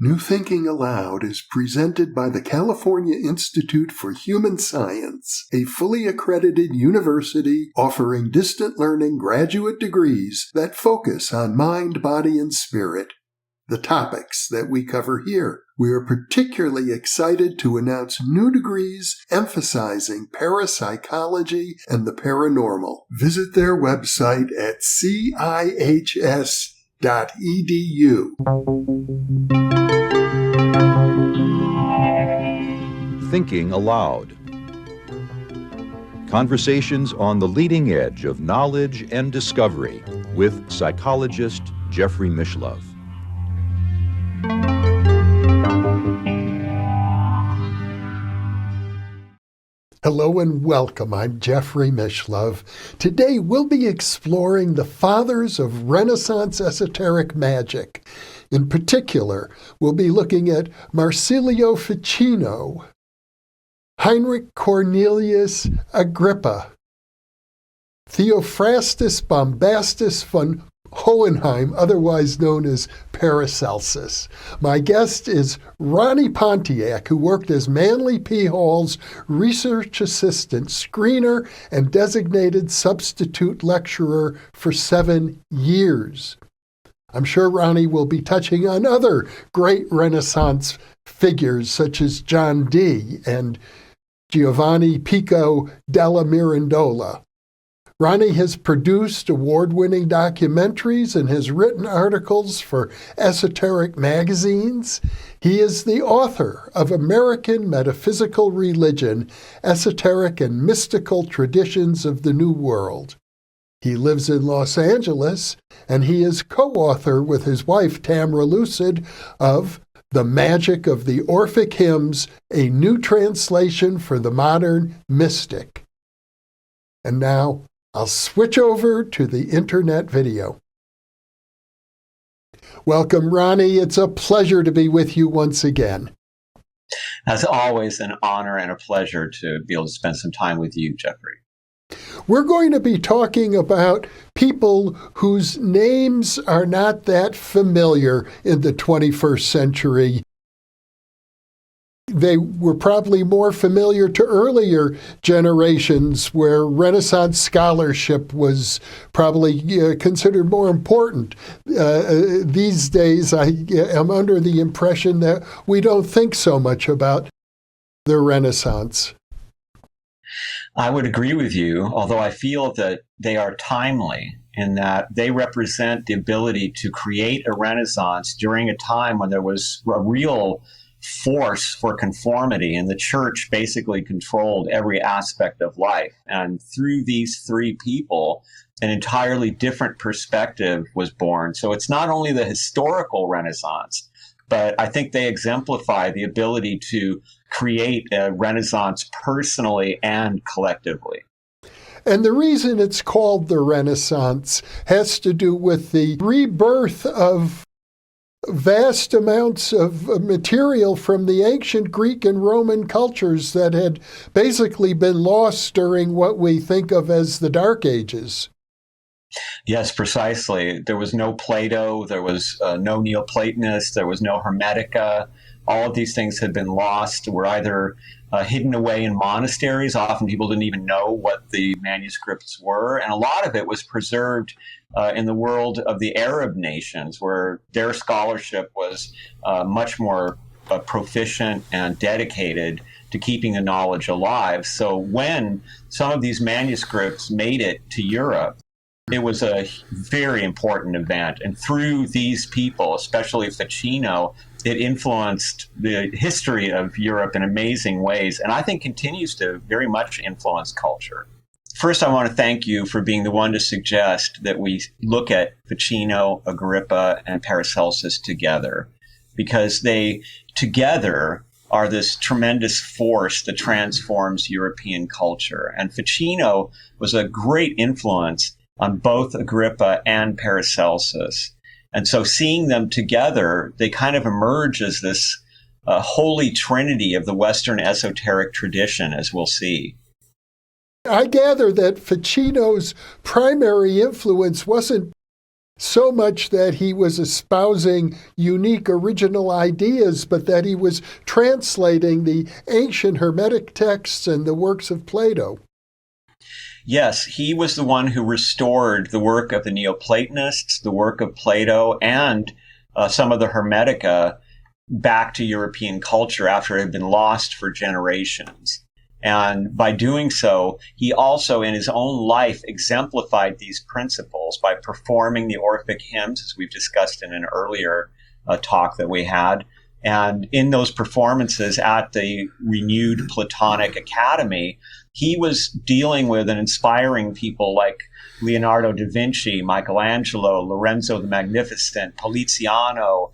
New Thinking Aloud is presented by the California Institute for Human Science, a fully accredited university offering distant learning graduate degrees that focus on mind, body, and spirit. The topics that we cover here. We are particularly excited to announce new degrees emphasizing parapsychology and the paranormal. Visit their website at cihs.edu. Thinking Aloud. Conversations on the leading edge of knowledge and discovery with psychologist Jeffrey Mishlove. Hello and welcome. I'm Jeffrey Mishlove. Today we'll be exploring the fathers of Renaissance esoteric magic. In particular, we'll be looking at Marsilio Ficino, Heinrich Cornelius Agrippa, Theophrastus Bombastus von Hohenheim, otherwise known as Paracelsus. My guest is Ronnie Pontiac, who worked as Manly P. Hall's research assistant, screener, and designated substitute lecturer for 7 years. I'm sure Ronnie will be touching on other great Renaissance figures such as John Dee and Giovanni Pico Della Mirandola. Ronnie has produced award-winning documentaries and has written articles for esoteric magazines. He is the author of American Metaphysical Religion, Esoteric and Mystical Traditions of the New World. He lives in Los Angeles, and he is co-author with his wife Tamra Lucid of The Magic of the Orphic Hymns, a new translation for the modern mystic. And now, I'll switch over to the internet video. Welcome, Ronnie. It's a pleasure to be with you once again. As always, an honor and a pleasure to be able to spend some time with you, Jeffrey. We're going to be talking about people whose names are not that familiar in the 21st century. They were probably more familiar to earlier generations where Renaissance scholarship was probably considered more important. These days, I am under the impression that we don't think so much about the Renaissance. I would agree with you, although I feel that they are timely in that they represent the ability to create a Renaissance during a time when there was a real force for conformity, and the church basically controlled every aspect of life. And through these three people, an entirely different perspective was born. So it's not only the historical Renaissance, but I think they exemplify the ability to create a Renaissance personally and collectively. And the reason it's called the Renaissance has to do with the rebirth of vast amounts of material from the ancient Greek and Roman cultures that had basically been lost during what we think of as the Dark Ages. Yes, precisely. There was no Plato, there was no Neoplatonists, there was no Hermetica. All of these things had been lost, were either hidden away in monasteries. Often people didn't even know what the manuscripts were. And a lot of it was preserved in the world of the Arab nations, where their scholarship was much more proficient and dedicated to keeping the knowledge alive. So when some of these manuscripts made it to Europe, it was a very important event. And through these people, especially Ficino, it influenced the history of Europe in amazing ways, and I think continues to very much influence culture. First, I want to thank you for being the one to suggest that we look at Ficino, Agrippa, and Paracelsus together, because they together are this tremendous force that transforms European culture. And Ficino was a great influence on both Agrippa and Paracelsus. And so seeing them together, they kind of emerge as this holy trinity of the Western esoteric tradition, as we'll see. I gather that Ficino's primary influence wasn't So much that he was espousing unique original ideas, but that he was translating the ancient Hermetic texts and the works of Plato. Yes, he was the one who restored the work of the Neoplatonists, the work of Plato, and some of the Hermetica back to European culture after it had been lost for generations. And by doing so, he also in his own life exemplified these principles by performing the Orphic Hymns, as we've discussed in an earlier talk that we had. And in those performances at the renewed Platonic Academy, he was dealing with and inspiring people like Leonardo da Vinci, Michelangelo, Lorenzo the Magnificent, Poliziano,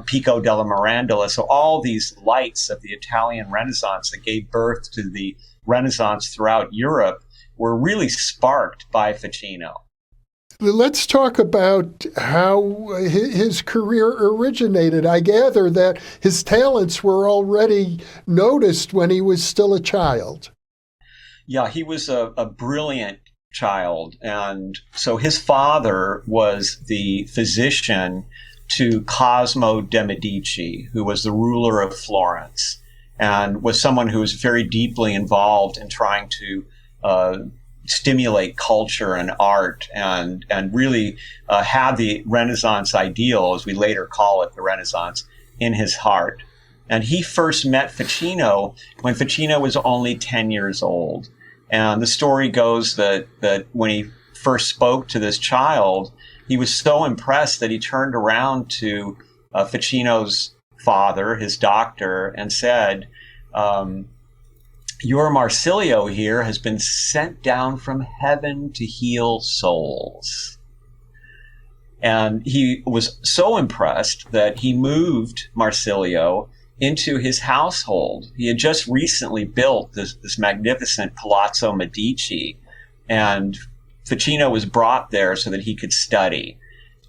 Pico della Mirandola. So all these lights of the Italian Renaissance that gave birth to the Renaissance throughout Europe were really sparked by Ficino. Let's talk about how his career originated. I gather that his talents were already noticed when he was still a child. Yeah, he was a brilliant child. And so his father was the physician to Cosimo de' Medici, who was the ruler of Florence, and was someone who was very deeply involved in trying to stimulate culture and art and really have the Renaissance ideal, as we later call it, the Renaissance, in his heart. And he first met Ficino when Ficino was only 10 years old. And the story goes that when he first spoke to this child, he was so impressed that he turned around to Ficino's father, his doctor, and said, "Your Marsilio here has been sent down from heaven to heal souls." And he was so impressed that he moved Marsilio into his household. He had just recently built this magnificent Palazzo Medici, and Ficino was brought there so that he could study.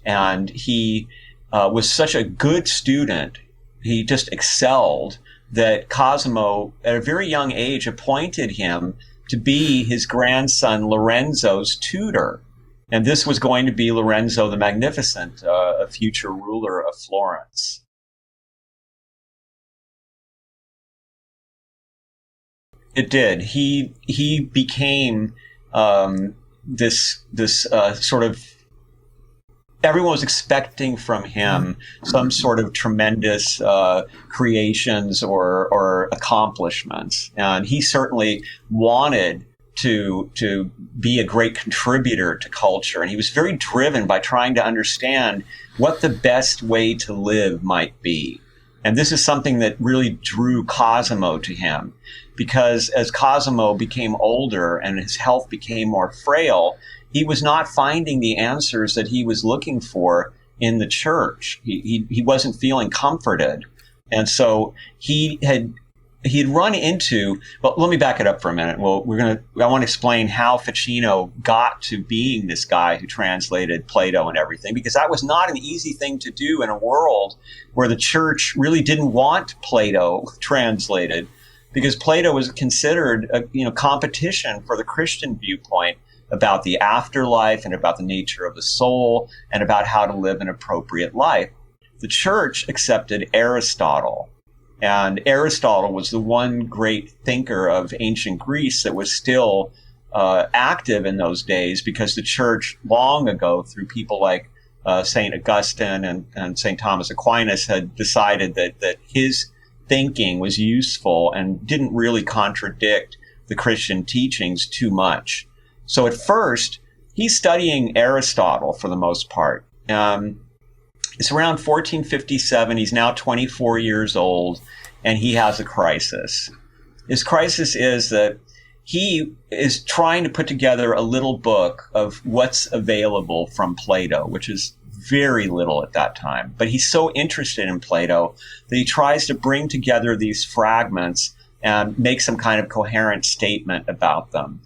And he was such a good student, he just excelled, that Cosimo, at a very young age, appointed him to be his grandson Lorenzo's tutor. And this was going to be Lorenzo the Magnificent, a future ruler of Florence. It did. He became this sort of, everyone was expecting from him some sort of tremendous creations or accomplishments, and he certainly wanted to be a great contributor to culture, and he was very driven by trying to understand what the best way to live might be. And this is something that really drew Cosimo to him, because as Cosimo became older and his health became more frail, he was not finding the answers that he was looking for in the church. He wasn't feeling comforted. And so he had run into, well, let me back it up for a minute. Well, I want to explain how Ficino got to being this guy who translated Plato and everything, because that was not an easy thing to do in a world where the church really didn't want Plato translated, because Plato was considered a competition for the Christian viewpoint about the afterlife and about the nature of the soul and about how to live an appropriate life. The church accepted Aristotle. And Aristotle was the one great thinker of ancient Greece that was still active in those days, because the church long ago, through people like St. Augustine and St. Thomas Aquinas, had decided that his thinking was useful and didn't really contradict the Christian teachings too much. So at first, he's studying Aristotle for the most part. It's around 1457. He's now 24 years old, and he has a crisis. His crisis is that he is trying to put together a little book of what's available from Plato, which is very little at that time. But he's so interested in Plato that he tries to bring together these fragments and make some kind of coherent statement about them.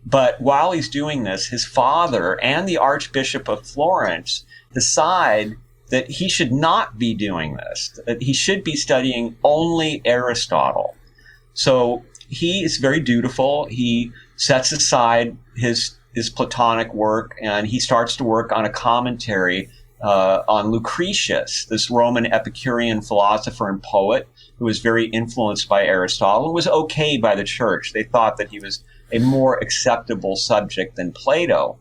But while he's doing this, his father and the Archbishop of Florence decide that he should not be doing this, that he should be studying only Aristotle. So he is very dutiful. He sets aside his Platonic work, and he starts to work on a commentary on Lucretius, this Roman Epicurean philosopher and poet who was very influenced by Aristotle and was okay by the church. They thought that he was a more acceptable subject than Plato.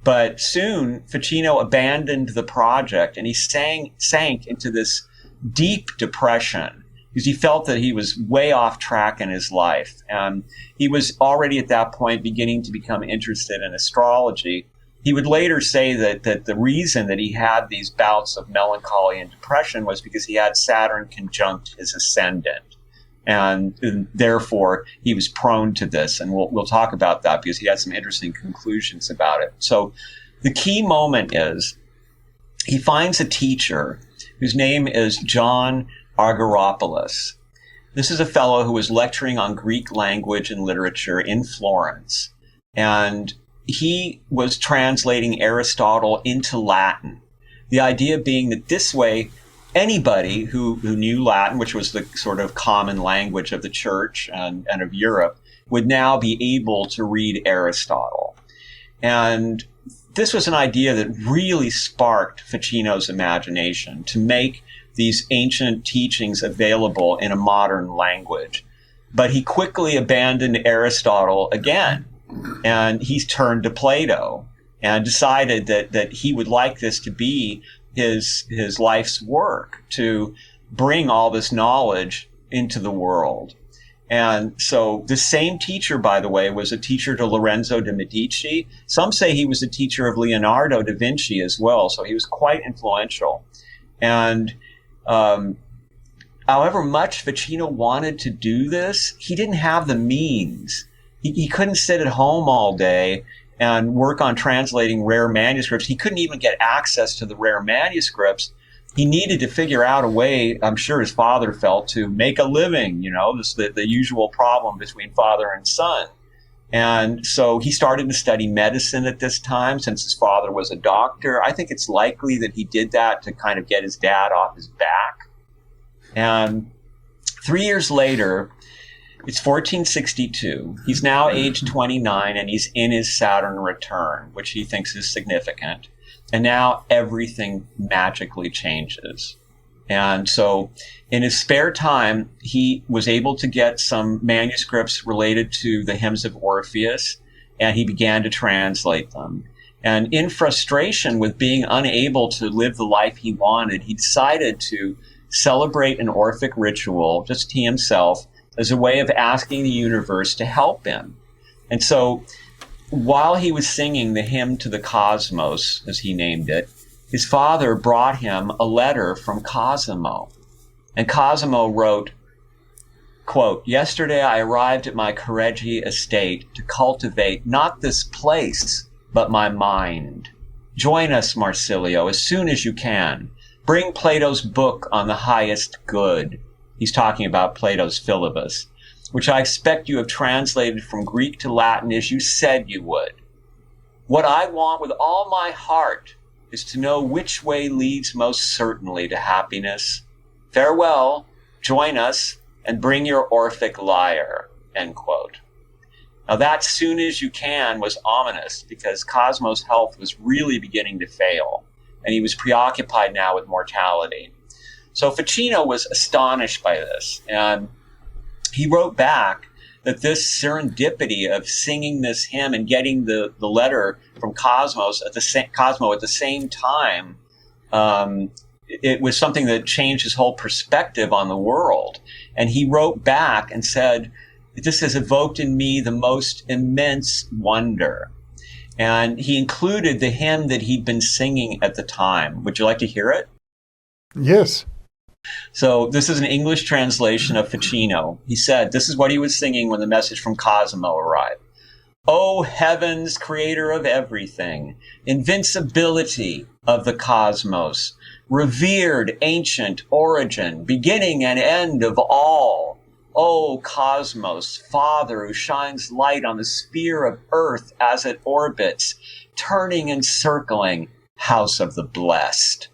But soon, Ficino abandoned the project and he sank into this deep depression because he felt that he was way off track in his life. And he was already at that point beginning to become interested in astrology. He would later say that the reason that he had these bouts of melancholy and depression was because he had Saturn conjunct his ascendant. And therefore, he was prone to this. And we'll talk about that because he had some interesting conclusions about it. So the key moment is he finds a teacher whose name is John Argyropoulos. This is a fellow who was lecturing on Greek language and literature in Florence. And he was translating Aristotle into Latin. The idea being that this way, anybody who knew Latin, which was the sort of common language of the church and of Europe, would now be able to read Aristotle. And this was an idea that really sparked Ficino's imagination to make these ancient teachings available in a modern language. But he quickly abandoned Aristotle again, and he turned to Plato and decided that he would like this to be his life's work, to bring all this knowledge into the world. And so the same teacher, by the way, was a teacher to Lorenzo de Medici. Some say he was a teacher of Leonardo da Vinci as well, so he was quite influential. And however much Ficino wanted to do this, he didn't have the means. He couldn't sit at home all day and work on translating rare manuscripts. He couldn't even get access to the rare manuscripts. He needed to figure out a way, I'm sure his father felt, to make a living, the usual problem between father and son. And so he started to study medicine at this time, since his father was a doctor. I think it's likely that he did that to kind of get his dad off his back. And 3 years later, it's 1462. He's now age 29, and he's in his Saturn return, which he thinks is significant. And now everything magically changes. And so in his spare time, he was able to get some manuscripts related to the hymns of Orpheus, and he began to translate them. And in frustration with being unable to live the life he wanted, he decided to celebrate an Orphic ritual, just he himself, as a way of asking the universe to help him. And so while he was singing the hymn to the cosmos, as he named it, his father brought him a letter from Cosimo. And Cosimo wrote, quote, "Yesterday I arrived at my Careggi estate to cultivate not this place, but my mind. Join us, Marsilio, as soon as you can. Bring Plato's book on the highest good." He's talking about Plato's Philebus, "which I expect you have translated from Greek to Latin as you said you would. What I want with all my heart is to know which way leads most certainly to happiness. Farewell, join us, and bring your Orphic lyre," end quote. Now that "soon as you can" was ominous because Cosmo's health was really beginning to fail, and he was preoccupied now with mortality. So Ficino was astonished by this, and he wrote back that this serendipity of singing this hymn and getting the letter from Cosmo at the same time, it was something that changed his whole perspective on the world. And he wrote back and said, "This has evoked in me the most immense wonder." And he included the hymn that he'd been singing at the time. Would you like to hear it? Yes. So this is an English translation of Ficino. He said, this is what he was singing when the message from Cosimo arrived. "O heavens, creator of everything, invincibility of the cosmos, revered ancient origin, beginning and end of all. O cosmos, father who shines light on the sphere of earth as it orbits, turning and circling, house of the blessed.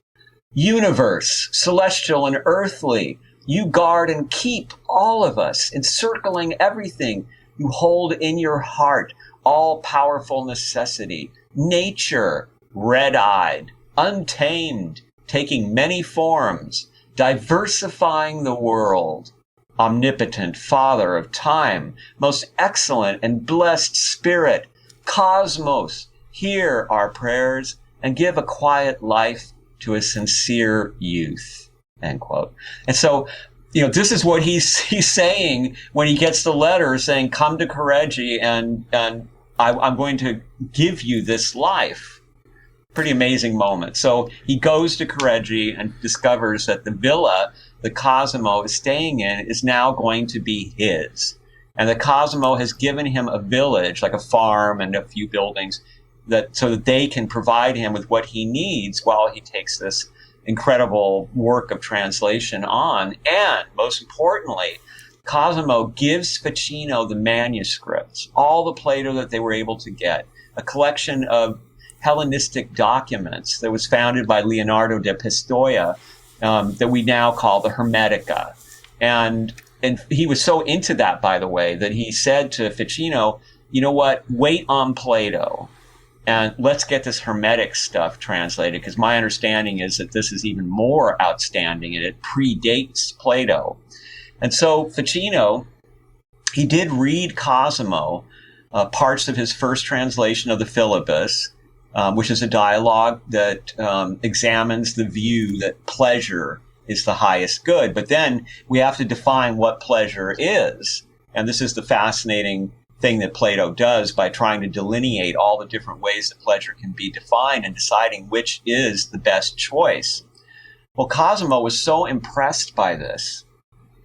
Universe, celestial and earthly, you guard and keep all of us, encircling everything. You hold in your heart all-powerful necessity. Nature, red-eyed, untamed, taking many forms, diversifying the world. Omnipotent Father of time, most excellent and blessed Spirit, Cosmos, hear our prayers and give a quiet life to a sincere youth. End quote. And so, this is what he's saying when he gets the letter saying, come to Careggi and I'm going to give you this life. Pretty amazing moment. So he goes to Careggi and discovers that the villa that Cosimo is staying in is now going to be his. And that Cosimo has given him a village, like a farm and a few buildings, so that they can provide him with what he needs while he takes this incredible work of translation on. And most importantly, Cosimo gives Ficino the manuscripts, all the Plato that they were able to get, a collection of Hellenistic documents that was founded by Leonardo da Pistoia, that we now call the Hermetica. And he was so into that, by the way, that he said to Ficino, you know what, wait on Plato and let's get this Hermetic stuff translated, because my understanding is that this is even more outstanding and it predates Plato. And so Ficino, he did read Cosimo parts of his first translation of the Philebus, which is a dialogue that examines the view that pleasure is the highest good. But then we have to define what pleasure is. And this is the fascinating thing that Plato does by trying to delineate all the different ways that pleasure can be defined and deciding which is the best choice. Well, Cosimo was so impressed by this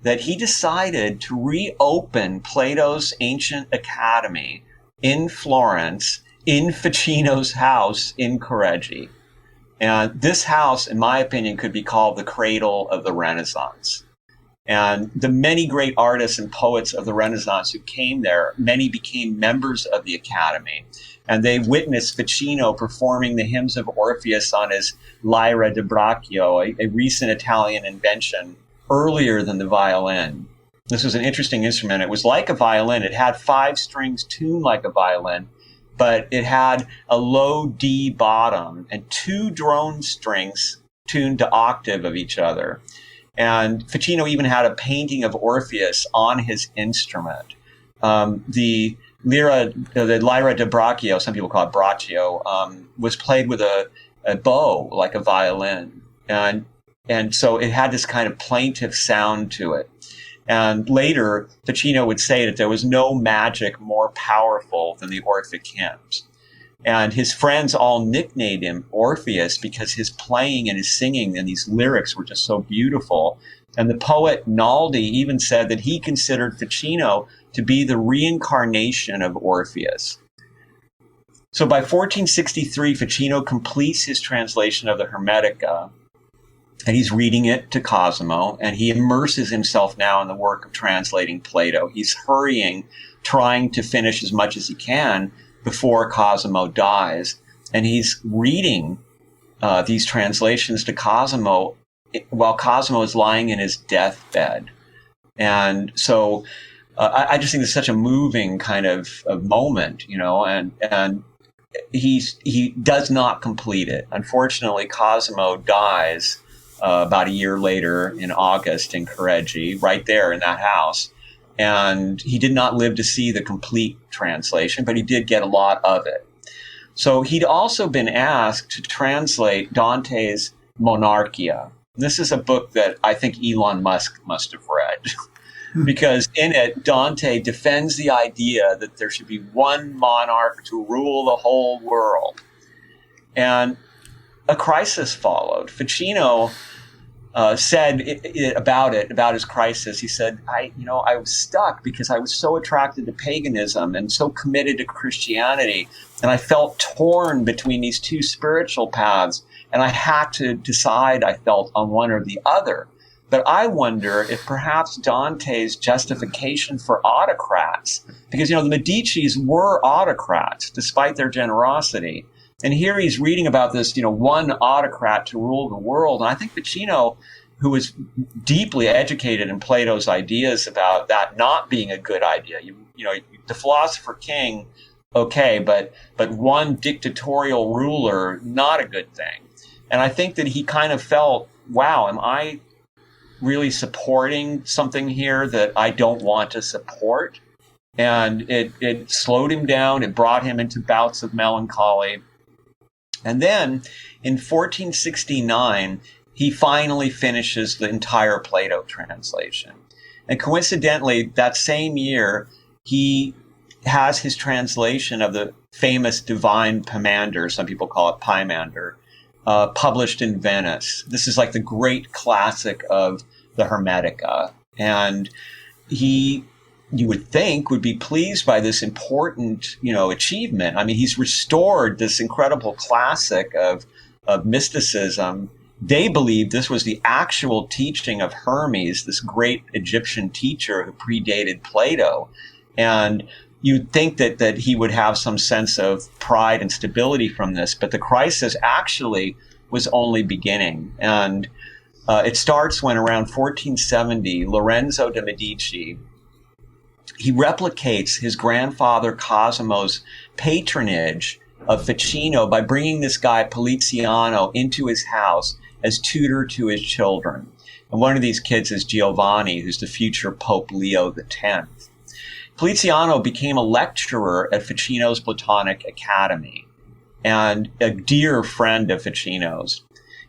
that he decided to reopen Plato's ancient academy in Florence, in Ficino's house in Careggi. And this house, in my opinion, could be called the cradle of the Renaissance. And the many great artists and poets of the Renaissance who came there, many became members of the Academy. And they witnessed Ficino performing the hymns of Orpheus on his lyra di braccio, a recent Italian invention earlier than the violin. This was an interesting instrument. It was like a violin. It had 5 strings tuned like a violin, but it had a low D bottom and 2 drone strings tuned to octave of each other. And Ficino even had a painting of Orpheus on his instrument. The lyra di braccio, some people call it braccio, was played with a bow like a violin. And so it had this kind of plaintive sound to it. And later, Ficino would say that there was no magic more powerful than the Orphic Hymns. And his friends all nicknamed him Orpheus because his playing and his singing and these lyrics were just so beautiful. And the poet Naldi even said that he considered Ficino to be the reincarnation of Orpheus. So by 1463, Ficino completes his translation of the Hermetica, and he's reading it to Cosimo, and he immerses himself now in the work of translating Plato. He's hurrying, trying to finish as much as he can before Cosimo dies. And he's reading these translations to Cosimo while Cosimo is lying in his deathbed. And so I just think it's such a moving kind of moment, and he does not complete it. Unfortunately, Cosimo dies about a year later in August in Careggi, right there in that house. And he did not live to see the complete translation, but he did get a lot of it. So he'd also been asked to translate Dante's Monarchia. This is a book that I think Elon Musk must have read, because in it, Dante defends the idea that there should be one monarch to rule the whole world. And a crisis followed. Ficino said about his crisis. He said, I was stuck because I was so attracted to paganism and so committed to Christianity. And I felt torn between these 2 spiritual paths. And I had to decide, I felt, on one or the other. But I wonder if perhaps Dante's justification for autocrats, because, the Medicis were autocrats despite their generosity. And here he's reading about this, one autocrat to rule the world. And I think Ficino, who was deeply educated in Plato's ideas about that not being a good idea, the philosopher king, okay, but one dictatorial ruler, not a good thing. And I think that he kind of felt, wow, am I really supporting something here that I don't want to support? And it slowed him down. It brought him into bouts of melancholy. And then in 1469, he finally finishes the entire Plato translation. And coincidentally, that same year, he has his translation of the famous Divine Pomander, some people call it Pymander, published in Venice. This is like the great classic of the Hermetica. And he, you would think, would be pleased by this important, achievement. I mean, he's restored this incredible classic of mysticism. They believed this was the actual teaching of Hermes, this great Egyptian teacher who predated Plato. And you'd think that he would have some sense of pride and stability from this, but the crisis actually was only beginning. And it starts when around 1470, Lorenzo de' Medici, he replicates his grandfather Cosimo's patronage of Ficino by bringing this guy Poliziano into his house as tutor to his children. And one of these kids is Giovanni, who's the future Pope Leo X. Poliziano became a lecturer at Ficino's Platonic Academy and a dear friend of Ficino's.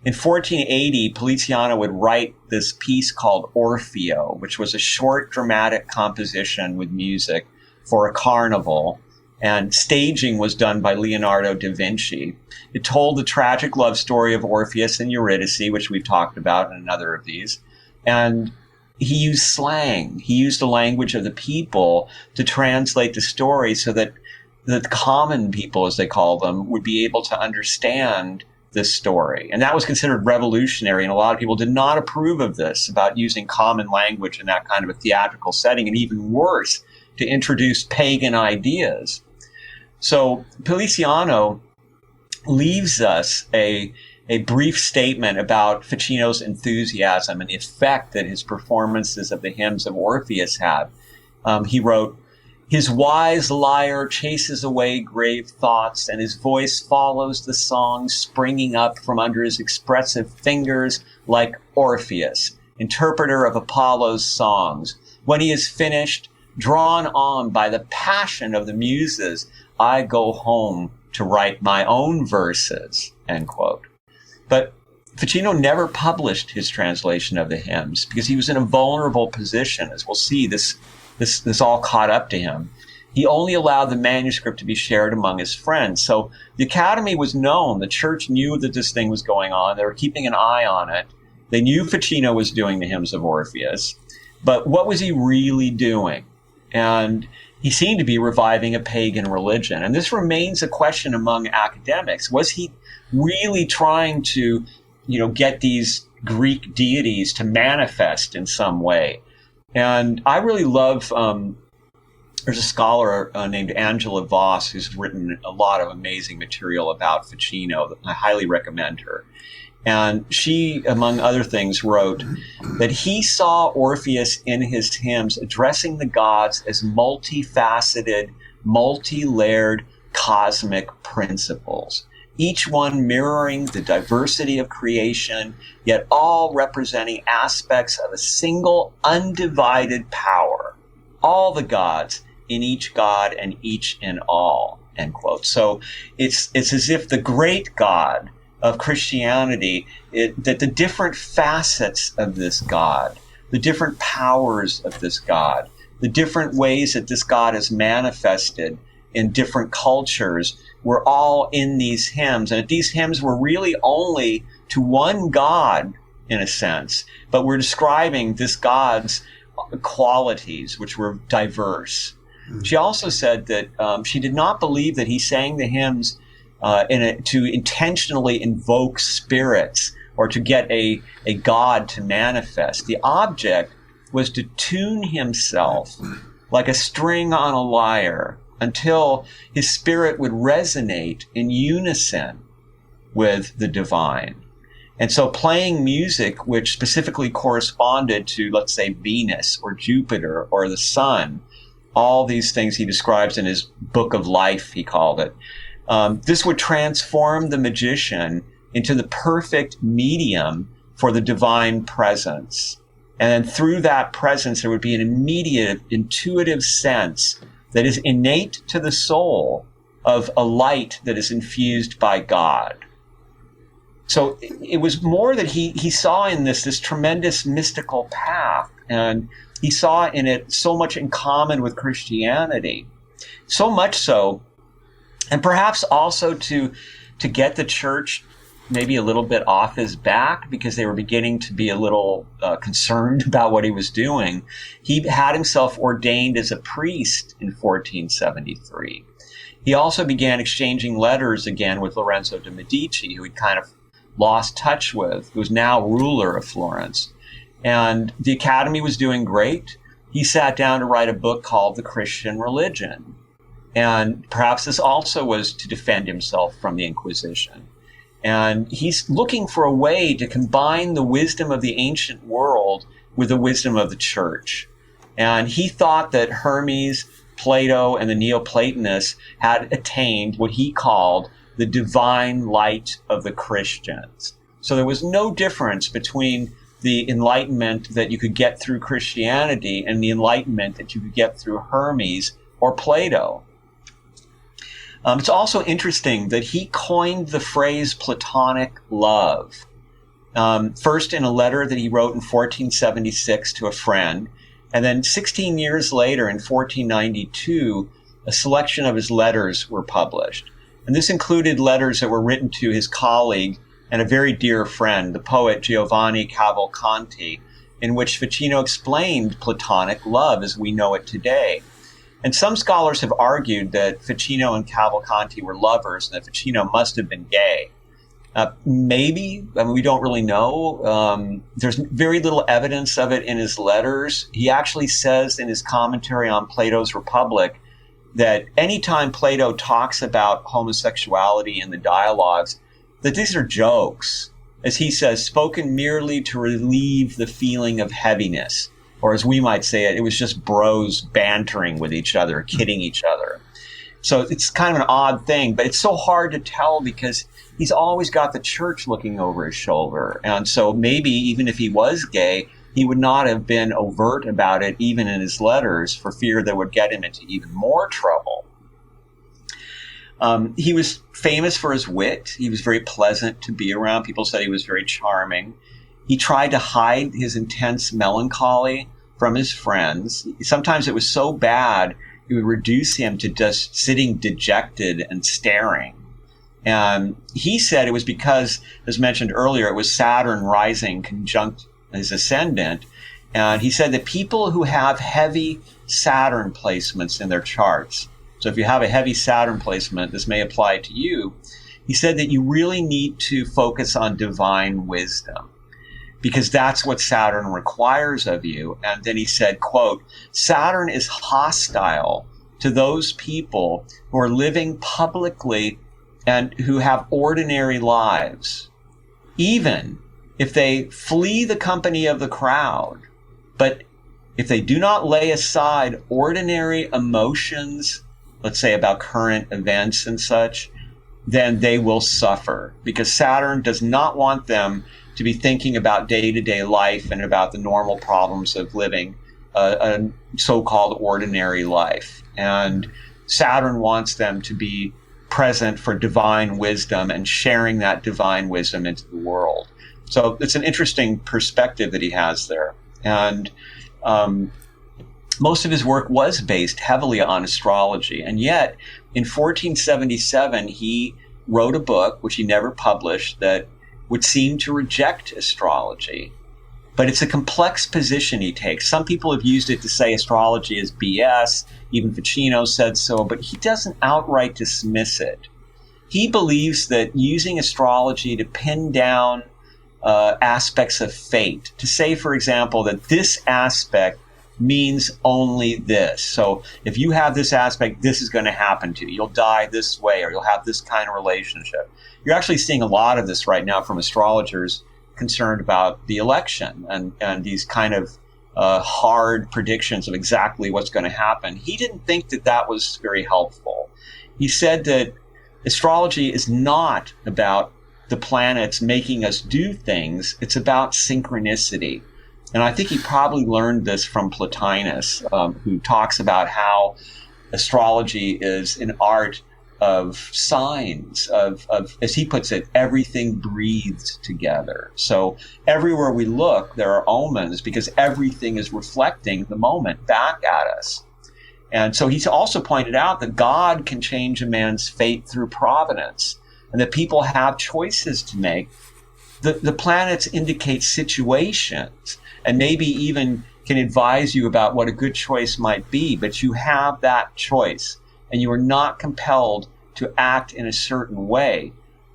In 1480, Poliziano would write this piece called Orfeo, which was a short dramatic composition with music for a carnival, and staging was done by Leonardo da Vinci. It told the tragic love story of Orpheus and Eurydice, which we've talked about in another of these, and he used slang. He used the language of the people to translate the story so that the common people, as they call them, would be able to understand this story. And that was considered revolutionary, and a lot of people did not approve of this, about using common language in that kind of a theatrical setting, and even worse, to introduce pagan ideas. So Poliziano leaves us a brief statement about Ficino's enthusiasm and the effect that his performances of the hymns of Orpheus had. He wrote, "His wise lyre chases away grave thoughts, and his voice follows the song springing up from under his expressive fingers like Orpheus, interpreter of Apollo's songs. When he is finished, drawn on by the passion of the muses, I go home to write my own verses," end quote. But Ficino never published his translation of the hymns because he was in a vulnerable position. As we'll see, this all caught up to him. He only allowed the manuscript to be shared among his friends. So the Academy was known. The church knew that this thing was going on. They were keeping an eye on it. They knew Ficino was doing the hymns of Orpheus. But what was he really doing? And he seemed to be reviving a pagan religion. And this remains a question among academics. Was he really trying to, get these Greek deities to manifest in some way? And I really love, there's a scholar named Angela Voss who's written a lot of amazing material about Ficino. I highly recommend her. And she, among other things, wrote that he saw Orpheus in his hymns addressing the gods as multifaceted, multi-layered cosmic principles, each one mirroring the diversity of creation, yet all representing aspects of a single undivided power, all the gods in each god and each in all, end quote. So it's as if the great God of Christianity, that the different facets of this God, the different powers of this God, the different ways that this God is manifested in different cultures were all in these hymns. And these hymns were really only to one God, in a sense, but we're describing this God's qualities, which were diverse. She also said that she did not believe that he sang the hymns to intentionally invoke spirits or to get a God to manifest. The object was to tune himself like a string on a lyre until his spirit would resonate in unison with the divine. And so playing music which specifically corresponded to, let's say, Venus or Jupiter or the sun, all these things he describes in his Book of Life, he called it. This would transform the magician into the perfect medium for the divine presence. And then through that presence, there would be an immediate, intuitive sense that is innate to the soul of a light that is infused by God. So it was more that he saw in this tremendous mystical path, and he saw in it so much in common with Christianity. So much so, and perhaps also to get the church maybe a little bit off his back, because they were beginning to be a little concerned about what he was doing. He had himself ordained as a priest in 1473. He also began exchanging letters again with Lorenzo de' Medici, who he'd kind of lost touch with, who was now ruler of Florence. And the academy was doing great. He sat down to write a book called The Christian Religion. And perhaps this also was to defend himself from the Inquisition. And he's looking for a way to combine the wisdom of the ancient world with the wisdom of the church. And he thought that Hermes, Plato, and the Neoplatonists had attained what he called the divine light of the Christians. So there was no difference between the enlightenment that you could get through Christianity and the enlightenment that you could get through Hermes or Plato. It's also interesting that he coined the phrase Platonic love, first in a letter that he wrote in 1476 to a friend, and then 16 years later in 1492, a selection of his letters were published. And this included letters that were written to his colleague and a very dear friend, the poet Giovanni Cavalcanti, in which Ficino explained Platonic love as we know it today. And some scholars have argued that Ficino and Cavalcanti were lovers and that Ficino must have been gay. Maybe, I mean, we don't really know. There's very little evidence of it in his letters. He actually says in his commentary on Plato's Republic that anytime Plato talks about homosexuality in the dialogues, that these are jokes, as he says, spoken merely to relieve the feeling of heaviness. Or as we might say it, it was just bros bantering with each other, kidding each other. So it's kind of an odd thing, but it's so hard to tell because he's always got the church looking over his shoulder. And so maybe even if he was gay, he would not have been overt about it, even in his letters, for fear that would get him into even more trouble. He was famous for his wit. He was very pleasant to be around. People said he was very charming. He tried to hide his intense melancholy from his friends. Sometimes it was so bad, it would reduce him to just sitting dejected and staring. And he said it was because, as mentioned earlier, it was Saturn rising conjunct his ascendant. And he said that people who have heavy Saturn placements in their charts, so if you have a heavy Saturn placement, this may apply to you. He said that you really need to focus on divine wisdom, because that's what Saturn requires of you. And then he said, quote, Saturn is hostile to those people who are living publicly and who have ordinary lives, even if they flee the company of the crowd. But if they do not lay aside ordinary emotions, let's say about current events and such, then they will suffer, because Saturn does not want them to be thinking about day-to-day life and about the normal problems of living a so-called ordinary life. And Saturn wants them to be present for divine wisdom and sharing that divine wisdom into the world. So it's an interesting perspective that he has there. And most of his work was based heavily on astrology. And yet, in 1477, he wrote a book, which he never published, that would seem to reject astrology. But it's a complex position he takes. Some people have used it to say astrology is BS. Even Ficino said so, but he doesn't outright dismiss it. He believes that using astrology to pin down aspects of fate, to say, for example, that this aspect means only this. So if you have this aspect, this is going to happen to you. You'll die this way, or you'll have this kind of relationship. You're actually seeing a lot of this right now from astrologers concerned about the election and these kind of hard predictions of exactly what's going to happen. He didn't think that that was very helpful. He said that astrology is not about the planets making us do things. It's about synchronicity. And I think he probably learned this from Plotinus, who talks about how astrology is an art of signs, of, as he puts it, everything breathes together. So everywhere we look, there are omens because everything is reflecting the moment back at us. And so he's also pointed out that God can change a man's fate through providence and that people have choices to make. The planets indicate situations and maybe even can advise you about what a good choice might be, but you have that choice and you are not compelled to act in a certain way.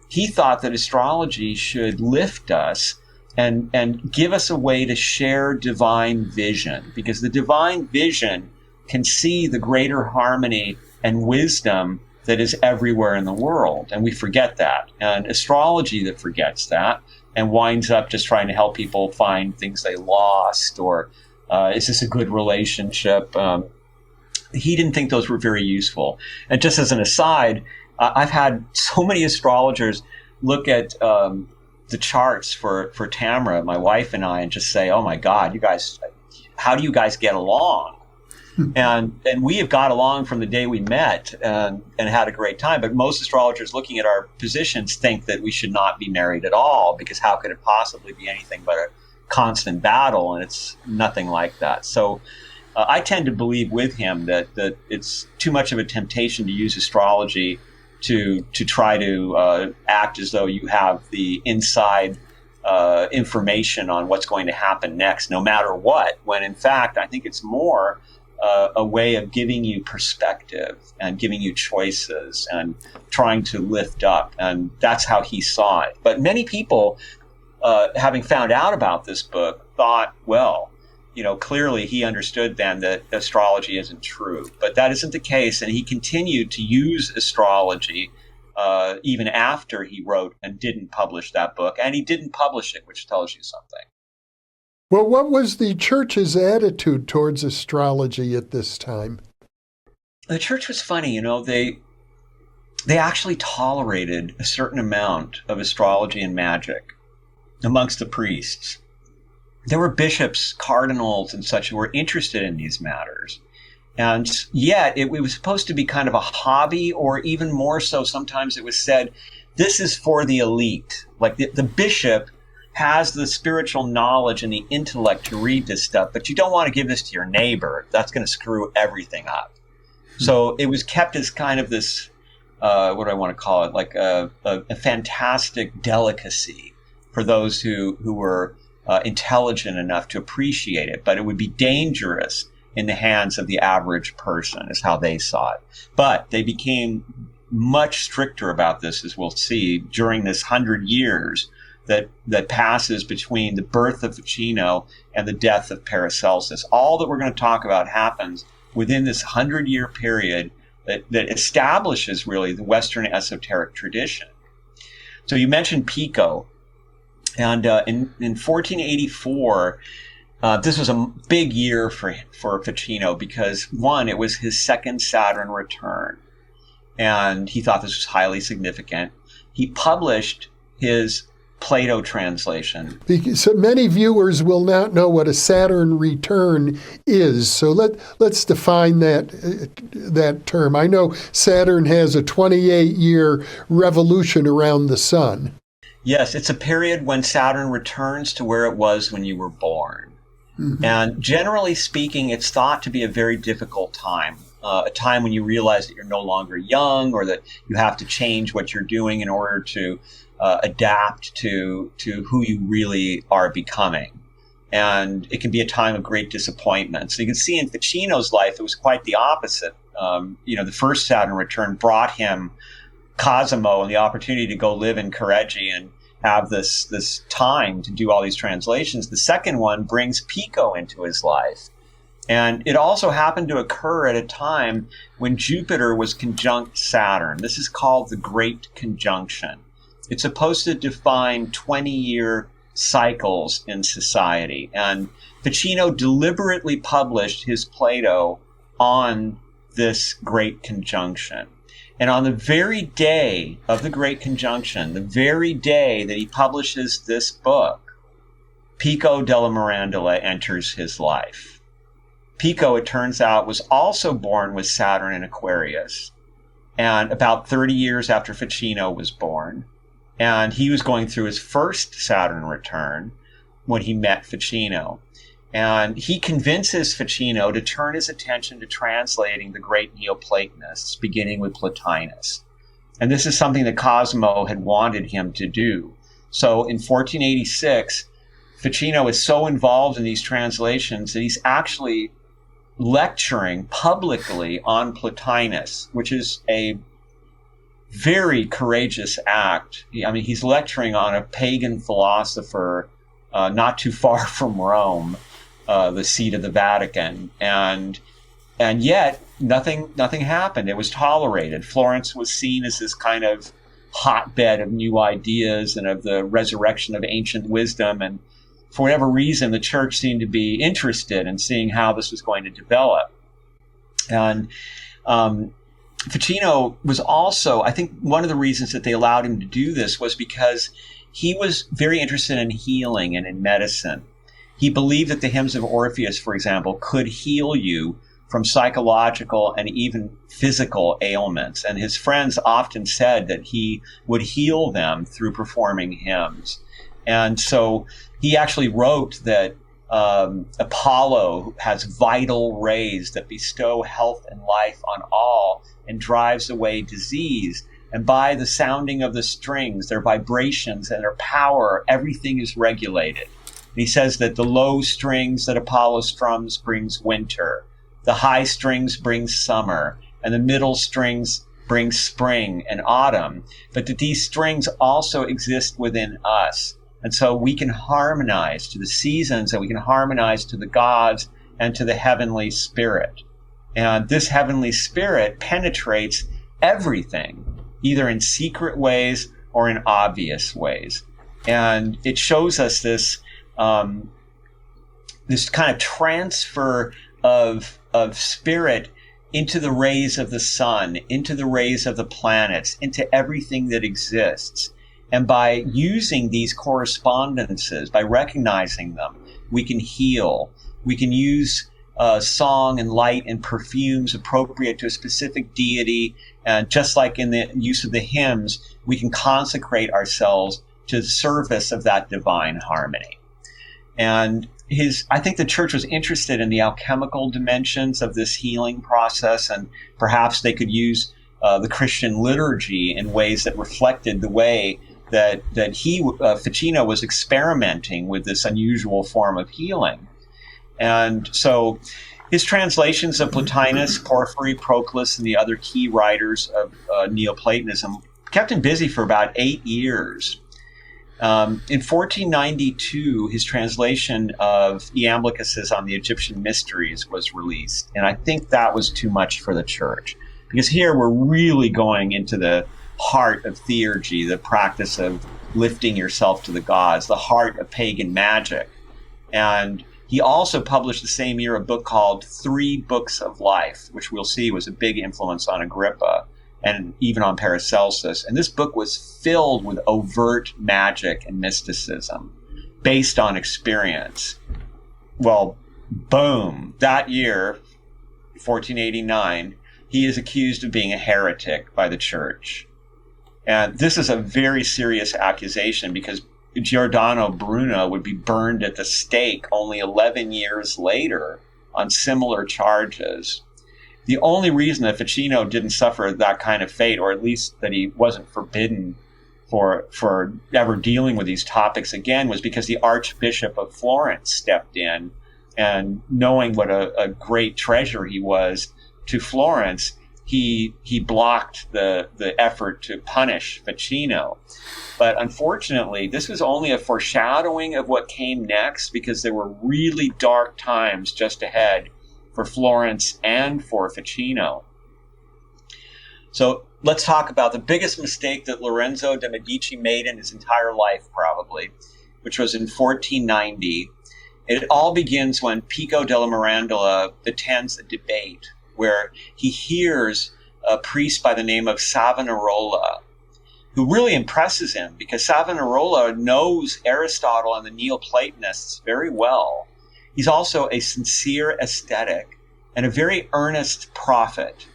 He thought that astrology should lift us and give us a way to share divine vision, because the divine vision can see the greater harmony and wisdom that is everywhere in the world. And we forget that. And astrology that forgets that and winds up just trying to help people find things they lost, or is this a good relationship? He didn't think those were very useful. And just as an aside, I've had so many astrologers look at the charts for Tamra, my wife and I, and just say, oh my God, you guys, how do you guys get along? And we have got along from the day we met and had a great time. But most astrologers looking at our positions think that we should not be married at all, because how could it possibly be anything but a constant battle? And it's nothing like that. So I tend to believe with him that it's too much of a temptation to use astrology to try to act as though you have the inside information on what's going to happen next, no matter what, when in fact I think it's more a way of giving you perspective and giving you choices and trying to lift up. And that's how he saw it. But many people, having found out about this book, thought, well, clearly he understood then that astrology isn't true. But that isn't the case. And he continued to use astrology even after he wrote and didn't publish that book. And he didn't publish it, which tells you something. Well, what was the church's attitude towards astrology at this time? The church was funny, they actually tolerated a certain amount of astrology and magic amongst the priests. There were bishops, cardinals, and such who were interested in these matters. And yet it was supposed to be kind of a hobby, or even more so, sometimes it was said, this is for the elite. Like the bishop has the spiritual knowledge and the intellect to read this stuff, but you don't want to give this to your neighbor. That's going to screw everything up. So it was kept as kind of this, what do I want to call it, like a fantastic delicacy for those who were intelligent enough to appreciate it. But it would be dangerous in the hands of the average person, is how they saw it. But they became much stricter about this, as we'll see, during this 100 years that passes between the birth of Ficino and the death of Paracelsus. All that we're going to talk about happens within this 100-year period that establishes really the Western esoteric tradition. So you mentioned Pico, and in 1484, this was a big year for Ficino because, one, it was his second Saturn return, and he thought this was highly significant. He published his Plato translation. So many viewers will not know what a Saturn return is. So let's define that term. I know Saturn has a 28-year revolution around the sun. Yes, it's a period when Saturn returns to where it was when you were born. Mm-hmm. And generally speaking, it's thought to be a very difficult time, a time when you realize that you're no longer young, or that you have to change what you're doing in order to adapt to who you really are becoming. And it can be a time of great disappointment. So you can see in Ficino's life, it was quite the opposite. The first Saturn return brought him Cosimo and the opportunity to go live in Careggi and have this time to do all these translations. The second one brings Pico into his life. And it also happened to occur at a time when Jupiter was conjunct Saturn. This is called the Great Conjunction. It's supposed to define 20-year cycles in society. And Ficino deliberately published his Plato on this Great Conjunction. And on the very day of the Great Conjunction, the very day that he publishes this book, Pico Della Mirandola enters his life. Pico, it turns out, was also born with Saturn in Aquarius, and about 30 years after Ficino was born. And he was going through his first Saturn return when he met Ficino. And he convinces Ficino to turn his attention to translating the great Neoplatonists, beginning with Plotinus. And this is something that Cosimo had wanted him to do. So in 1486, Ficino is so involved in these translations that he's actually lecturing publicly on Plotinus, which is a very courageous act. I mean, he's lecturing on a pagan philosopher not too far from Rome, the seat of the Vatican, and yet nothing happened. It was tolerated. Florence was seen as this kind of hotbed of new ideas and of the resurrection of ancient wisdom, and for whatever reason, the church seemed to be interested in seeing how this was going to develop. And Ficino was also, I think one of the reasons that they allowed him to do this was because he was very interested in healing and in medicine. He believed that the hymns of Orpheus, for example, could heal you from psychological and even physical ailments. And his friends often said that he would heal them through performing hymns. And so he actually wrote that Apollo has vital rays that bestow health and life on all and drives away disease. And by the sounding of the strings, their vibrations and their power, everything is regulated. And he says that the low strings that Apollo strums brings winter, the high strings bring summer, and the middle strings bring spring and autumn, but that these strings also exist within us. And so we can harmonize to the seasons, and we can harmonize to the gods and to the heavenly spirit. And this heavenly spirit penetrates everything, either in secret ways or in obvious ways. And it shows us this this kind of transfer of spirit into the rays of the sun, into the rays of the planets, into everything that exists. And by using these correspondences, by recognizing them, we can heal. We can use song and light and perfumes appropriate to a specific deity. And just like in the use of the hymns, we can consecrate ourselves to the service of that divine harmony. And I think the church was interested in the alchemical dimensions of this healing process, and perhaps they could use the Christian liturgy in ways that reflected the way that Ficino was experimenting with this unusual form of healing. And so his translations of Plotinus, Porphyry, Proclus, and the other key writers of Neoplatonism kept him busy for about 8 years. In 1492, his translation of Iamblichus's on the Egyptian mysteries was released. And I think that was too much for the church, because here we're really going into the heart of theurgy, the practice of lifting yourself to the gods, the heart of pagan magic. And he also published the same year a book called 3 Books of Life, which we'll see was a big influence on Agrippa and even on Paracelsus. And this book was filled with overt magic and mysticism based on experience. Well, boom, that year, 1489, he is accused of being a heretic by the church. And this is a very serious accusation, because Giordano Bruno would be burned at the stake only 11 years later on similar charges. The only reason that Ficino didn't suffer that kind of fate, or at least that he wasn't forbidden for ever dealing with these topics again, was because the Archbishop of Florence stepped in, and knowing what a great treasure he was to Florence, he blocked the effort to punish Ficino. But unfortunately, this was only a foreshadowing of what came next, because there were really dark times just ahead for Florence and for Ficino. So let's talk about the biggest mistake that Lorenzo de' Medici made in his entire life, probably, which was in 1490. It all begins when Pico della Mirandola attends a debate where he hears a priest by the name of Savonarola, who really impresses him because Savonarola knows Aristotle and the Neoplatonists very well. He's also a sincere ascetic and a very earnest prophet.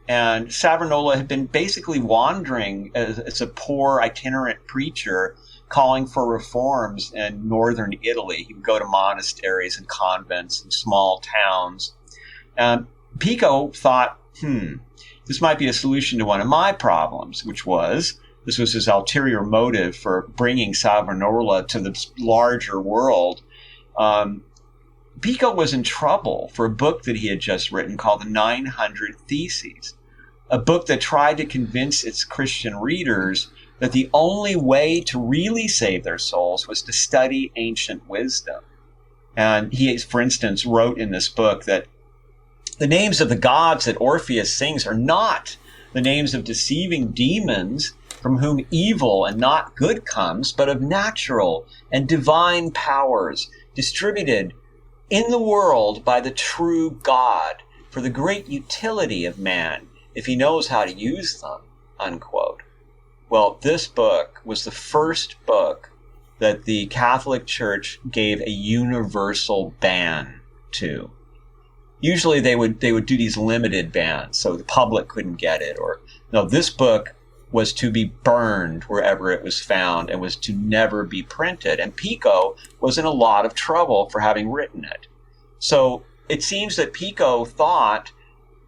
And Savonarola had been basically wandering as a poor itinerant preacher, calling for reforms in northern Italy. He would go to monasteries and convents and small towns. And Pico thought, this might be a solution to one of my problems, which was, this was his ulterior motive for bringing Savonarola to the larger world. Pico was in trouble for a book that he had just written called The 900 Theses, a book that tried to convince its Christian readers that the only way to really save their souls was to study ancient wisdom. And he, for instance, wrote in this book that the names of the gods that Orpheus sings are not the names of deceiving demons from whom evil and not good comes, but of natural and divine powers distributed in the world by the true God for the great utility of man, if he knows how to use them, unquote. Well, this book was the first book that the Catholic Church gave a universal ban to. Usually they would do these limited bans, so the public couldn't get it. Or no, this book was to be burned wherever it was found and was to never be printed. And Pico was in a lot of trouble for having written it. So it seems that Pico thought,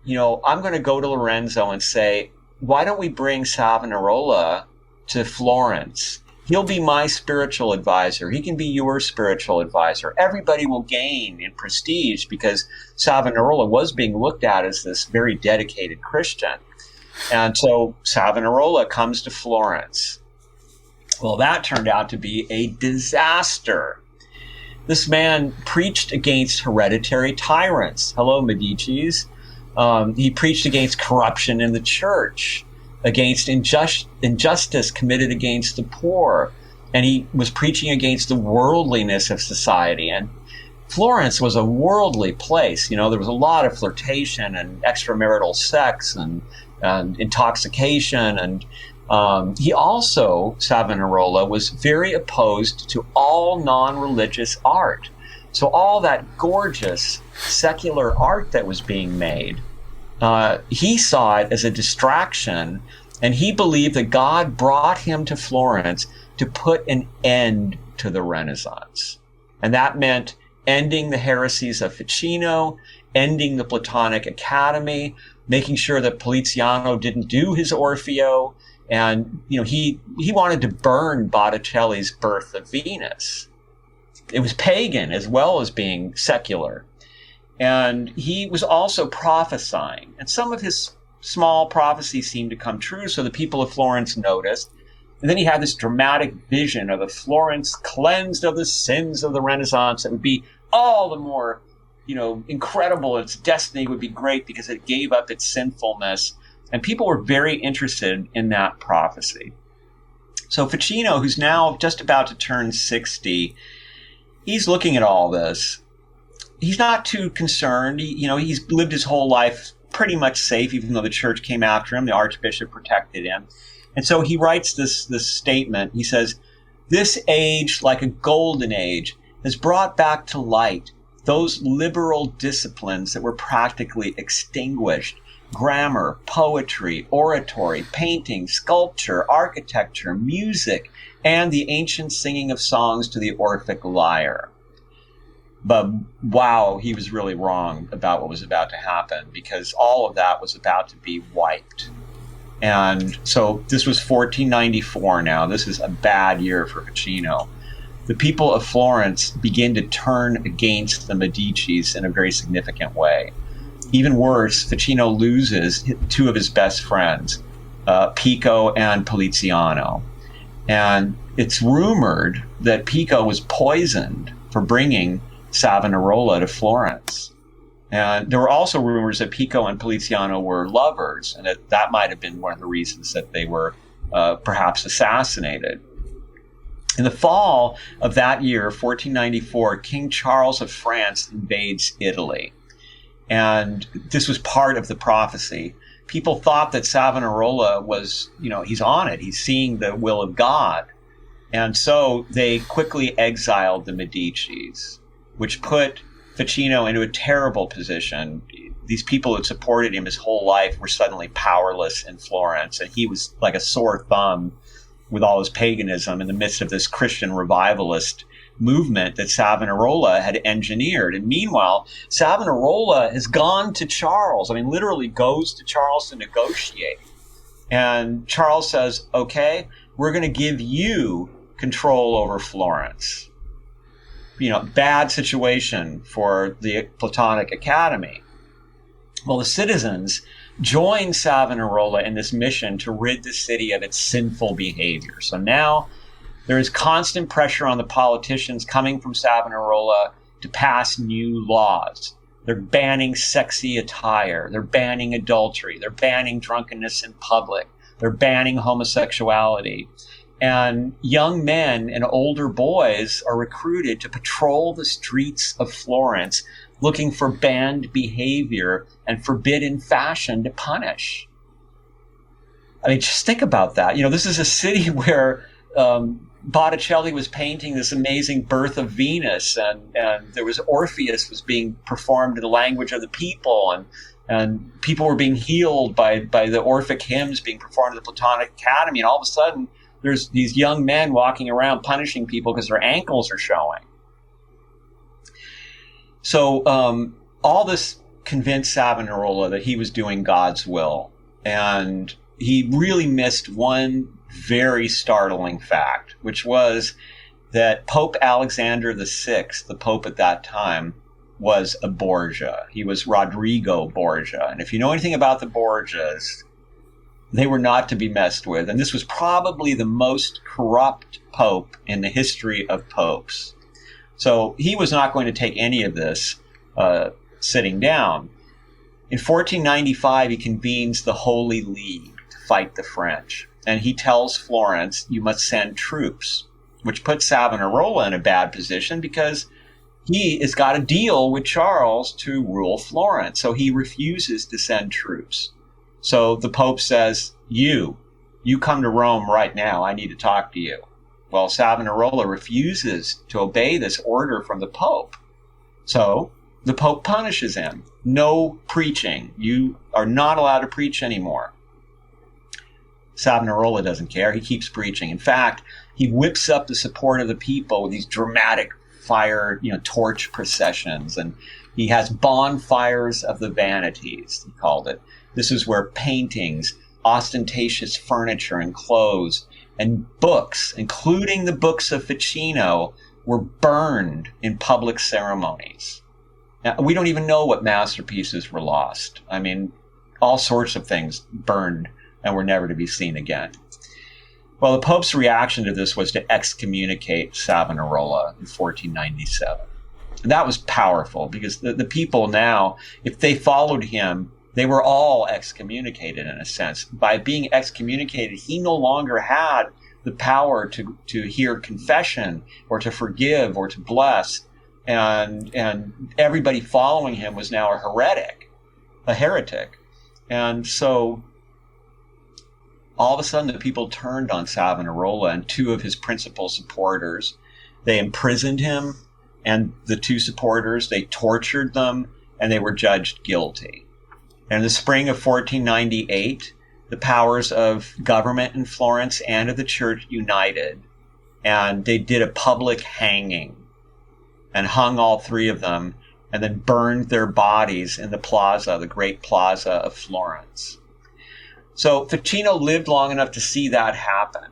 I'm going to go to Lorenzo and say, why don't we bring Savonarola to Florence? He'll be my spiritual advisor. He can be your spiritual advisor. Everybody will gain in prestige because Savonarola was being looked at as this very dedicated Christian. And so Savonarola comes to Florence. Well, that turned out to be a disaster. This man preached against hereditary tyrants. Hello, Medicis. He preached against corruption in the church, against injustice committed against the poor, and he was preaching against the worldliness of society. And Florence was a worldly place. There was a lot of flirtation and extramarital sex and intoxication. And he also, Savonarola, was very opposed to all non-religious art. So all that gorgeous secular art that was being made, he saw it as a distraction, and he believed that God brought him to Florence to put an end to the Renaissance. And that meant ending the heresies of Ficino, ending the Platonic Academy, making sure that Poliziano didn't do his Orfeo, and he wanted to burn Botticelli's Birth of Venus. It was pagan as well as being secular. And he was also prophesying. And some of his small prophecies seemed to come true, so the people of Florence noticed. And then he had this dramatic vision of a Florence cleansed of the sins of the Renaissance that would be all the more, incredible. Its destiny would be great because it gave up its sinfulness. And people were very interested in that prophecy. So Ficino, who's now just about to turn 60, he's looking at all this. He's not too concerned. He's lived his whole life pretty much safe, even though the church came after him. The archbishop protected him. And so he writes this statement. He says, "This age, like a golden age, has brought back to light those liberal disciplines that were practically extinguished: grammar, poetry, oratory, painting, sculpture, architecture, music, and the ancient singing of songs to the Orphic lyre." But wow, he was really wrong about what was about to happen, because all of that was about to be wiped. And so this was 1494 now. This is a bad year for Ficino. The people of Florence begin to turn against the Medicis in a very significant way. Even worse, Ficino loses two of his best friends, Pico and Poliziano. And it's rumored that Pico was poisoned for bringing Savonarola to Florence. And there were also rumors that Pico and Poliziano were lovers, and that might have been one of the reasons that they were perhaps assassinated. In the fall of that year, 1494, King Charles of France invades Italy. And this was part of the prophecy. people thought that Savonarola was, he's on it. He's seeing the will of God. And so they quickly exiled the Medicis, which put Ficino into a terrible position. These people who supported him his whole life were suddenly powerless in Florence, and he was like a sore thumb with all his paganism in the midst of this Christian revivalist movement that Savonarola had engineered. And meanwhile, Savonarola has gone to Charles, literally goes to Charles to negotiate. And Charles says, okay, we're going to give you control over Florence. Bad situation for the Platonic Academy. Well, the citizens joined Savonarola in this mission to rid the city of its sinful behavior. So now there is constant pressure on the politicians coming from Savonarola to pass new laws. They're banning sexy attire. They're banning adultery. They're banning drunkenness in public. They're banning homosexuality. And young men and older boys are recruited to patrol the streets of Florence looking for banned behavior and forbidden fashion to punish. Just think about that. This is a city where Botticelli was painting this amazing Birth of Venus, and there was Orpheus was being performed in the language of the people, and people were being healed by the Orphic hymns being performed at the Platonic Academy, and all of a sudden there's these young men walking around punishing people because their ankles are showing. So all this convinced Savonarola that he was doing God's will, and he really missed one very startling fact, which was that Pope Alexander VI, the Pope at that time, was a Borgia. He was Rodrigo Borgia. And if you know anything about the Borgias, they were not to be messed with. And this was probably the most corrupt pope in the history of popes. So he was not going to take any of this sitting down. In 1495, he convenes the Holy League to fight the French. And he tells Florence, you must send troops, which puts Savonarola in a bad position because he has got a deal with Charles to rule Florence. So he refuses to send troops. So the Pope says, you come to Rome right now. I need to talk to you. Well, Savonarola refuses to obey this order from the Pope. So the Pope punishes him. No preaching. You are not allowed to preach anymore. Savonarola doesn't care. He keeps preaching. In fact, he whips up the support of the people with these dramatic fire, torch processions. And he has bonfires of the vanities, he called it. This is where paintings, ostentatious furniture and clothes, and books, including the books of Ficino, were burned in public ceremonies. Now, we don't even know what masterpieces were lost. All sorts of things burned and were never to be seen again. Well, the Pope's reaction to this was to excommunicate Savonarola in 1497. And that was powerful because the people now, if they followed him, they were all excommunicated in a sense. By being excommunicated, he no longer had the power to hear confession or to forgive or to bless. And everybody following him was now a heretic. And so all of a sudden the people turned on Savonarola and two of his principal supporters. They imprisoned him, and the two supporters, they tortured them, and they were judged guilty. And in the spring of 1498, the powers of government in Florence and of the church united, and they did a public hanging and hung all three of them and then burned their bodies in the plaza, the great plaza of Florence. So Ficino lived long enough to see that happen,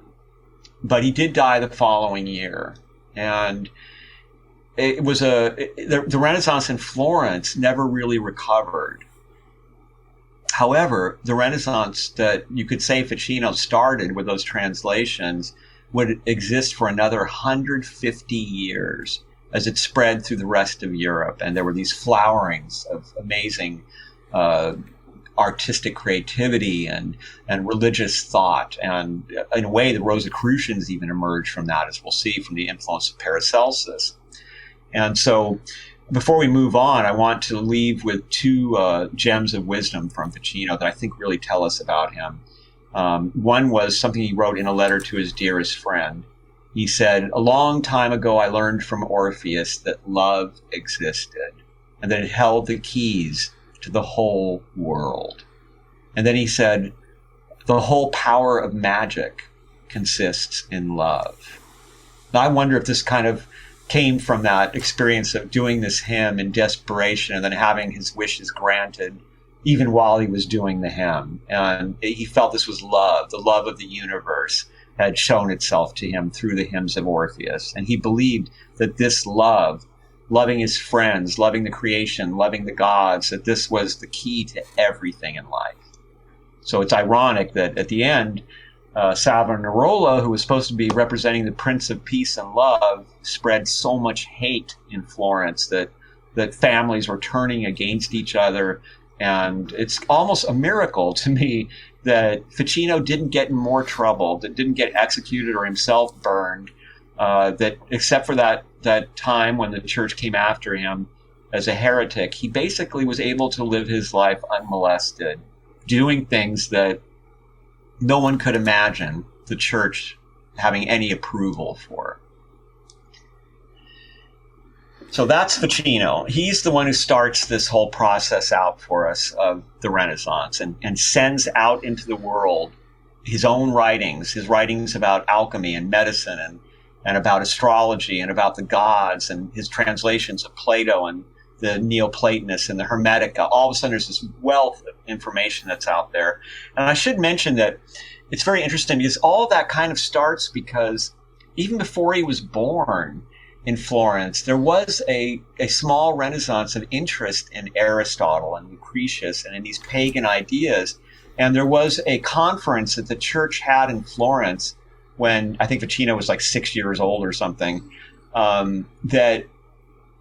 but he did die the following year. And it was the Renaissance in Florence never really recovered. However, the Renaissance that you could say Ficino started with those translations would exist for another 150 years as it spread through the rest of Europe. And there were these flowerings of amazing artistic creativity and religious thought. And in a way, the Rosicrucians even emerged from that, as we'll see, from the influence of Paracelsus. And so before we move on, I want to leave with two gems of wisdom from Ficino that I think really tell us about him. One was something he wrote in a letter to his dearest friend. He said, "A long time ago, I learned from Orpheus that love existed and that it held the keys to the whole world." And then he said, "The whole power of magic consists in love." Now, I wonder if this kind of came from that experience of doing this hymn in desperation and then having his wishes granted even while he was doing the hymn. And he felt this was love. The love of the universe had shown itself to him through the hymns of Orpheus. And he believed that this love, loving his friends, loving the creation, loving the gods, that this was the key to everything in life. So it's ironic that at the end, Savonarola, who was supposed to be representing the Prince of Peace and Love, spread so much hate in Florence that families were turning against each other. And it's almost a miracle to me that Ficino didn't get in more trouble, that didn't get executed or himself burned, that except for that time when the church came after him as a heretic, he basically was able to live his life unmolested, doing things that no one could imagine the church having any approval for. So that's Ficino. He's the one who starts this whole process out for us of the Renaissance and sends out into the world his own writings, his writings about alchemy and medicine and about astrology and about the gods, and his translations of Plato and the Neoplatonists and the Hermetica. All of a sudden there's this wealth of information that's out there. And I should mention that it's very interesting because all of that kind of starts because even before he was born in Florence, there was a small renaissance of interest in Aristotle and Lucretius and in these pagan ideas. And there was a conference that the church had in Florence when I think Ficino was like 6 years old or something, that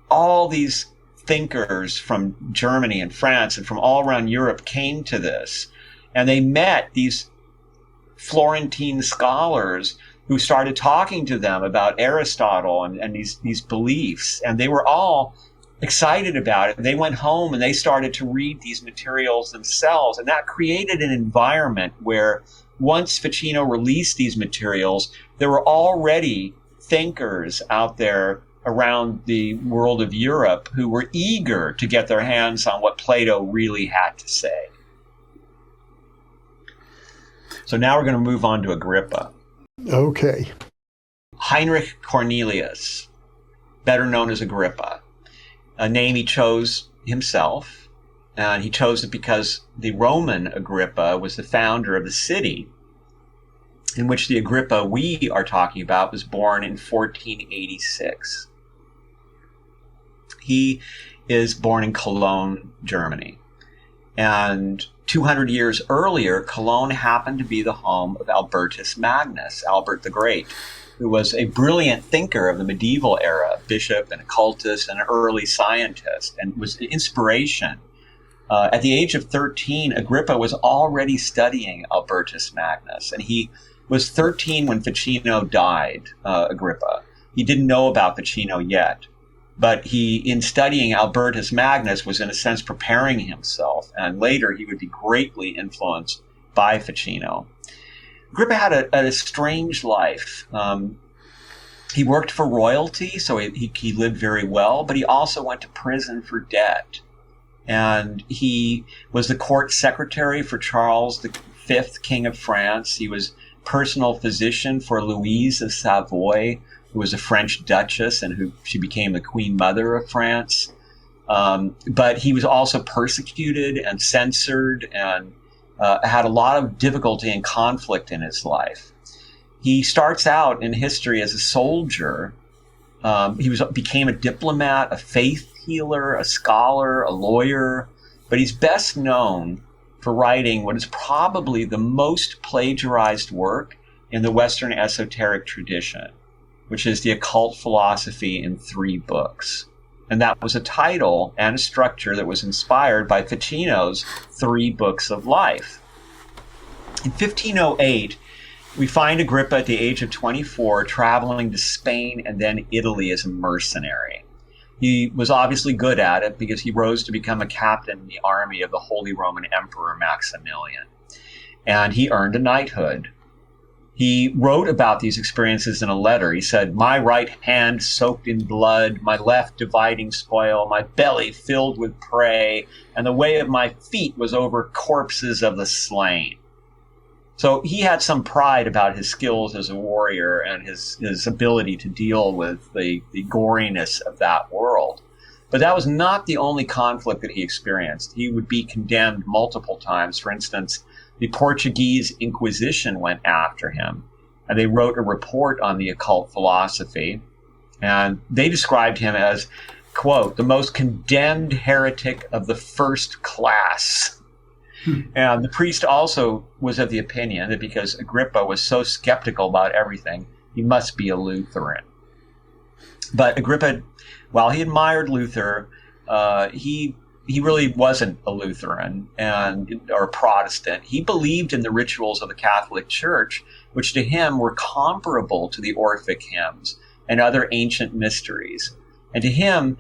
all these thinkers from Germany and France and from all around Europe came to this, and they met these Florentine scholars who started talking to them about Aristotle and these beliefs, and they were all excited about it. They went home and they started to read these materials themselves, and that created an environment where once Ficino released these materials, there were already thinkers out there around the world of Europe who were eager to get their hands on what Plato really had to say. So now we're going to move on to Agrippa. Okay. Heinrich Cornelius, better known as Agrippa, a name he chose himself, and he chose it because the Roman Agrippa was the founder of the city in which the Agrippa we are talking about was born in 1486. He is born in Cologne, Germany. And 200 years earlier, Cologne happened to be the home of Albertus Magnus, Albert the Great, who was a brilliant thinker of the medieval era, bishop and occultist and an early scientist, and was an inspiration. At the age of 13, Agrippa was already studying Albertus Magnus, and he was 13 when Ficino died, Agrippa. He didn't know about Ficino yet. But he, in studying Albertus Magnus, was in a sense preparing himself, and later he would be greatly influenced by Ficino. Agrippa had a strange life. He worked for royalty, so he lived very well, but he also went to prison for debt. And he was the court secretary for Charles V, King of France. He was personal physician for Louise of Savoy, who was a French duchess and who she became the queen mother of France. But he was also persecuted and censored and had a lot of difficulty and conflict in his life. He starts out in history as a soldier. He became a diplomat, a faith healer, a scholar, a lawyer, but he's best known for writing what is probably the most plagiarized work in the Western esoteric tradition, which is the occult philosophy in 3 books. And that was a title and a structure that was inspired by Ficino's 3 books of life. In 1508, we find Agrippa at the age of 24 traveling to Spain and then Italy as a mercenary. He was obviously good at it because he rose to become a captain in the army of the Holy Roman Emperor Maximilian. And he earned a knighthood. He wrote about these experiences in a letter. He said, "My right hand soaked in blood, my left dividing spoil, my belly filled with prey, and the way of my feet was over corpses of the slain." So he had some pride about his skills as a warrior and his ability to deal with the goriness of that world. But that was not the only conflict that he experienced. He would be condemned multiple times. For instance, the Portuguese Inquisition went after him, and they wrote a report on the occult philosophy, and they described him as, quote, "the most condemned heretic of the first class." And the priest also was of the opinion that because Agrippa was so skeptical about everything, he must be a Lutheran. But Agrippa, while he admired Luther, he really wasn't a Lutheran or a Protestant. He believed in the rituals of the Catholic Church, which to him were comparable to the Orphic Hymns and other ancient mysteries. And to him,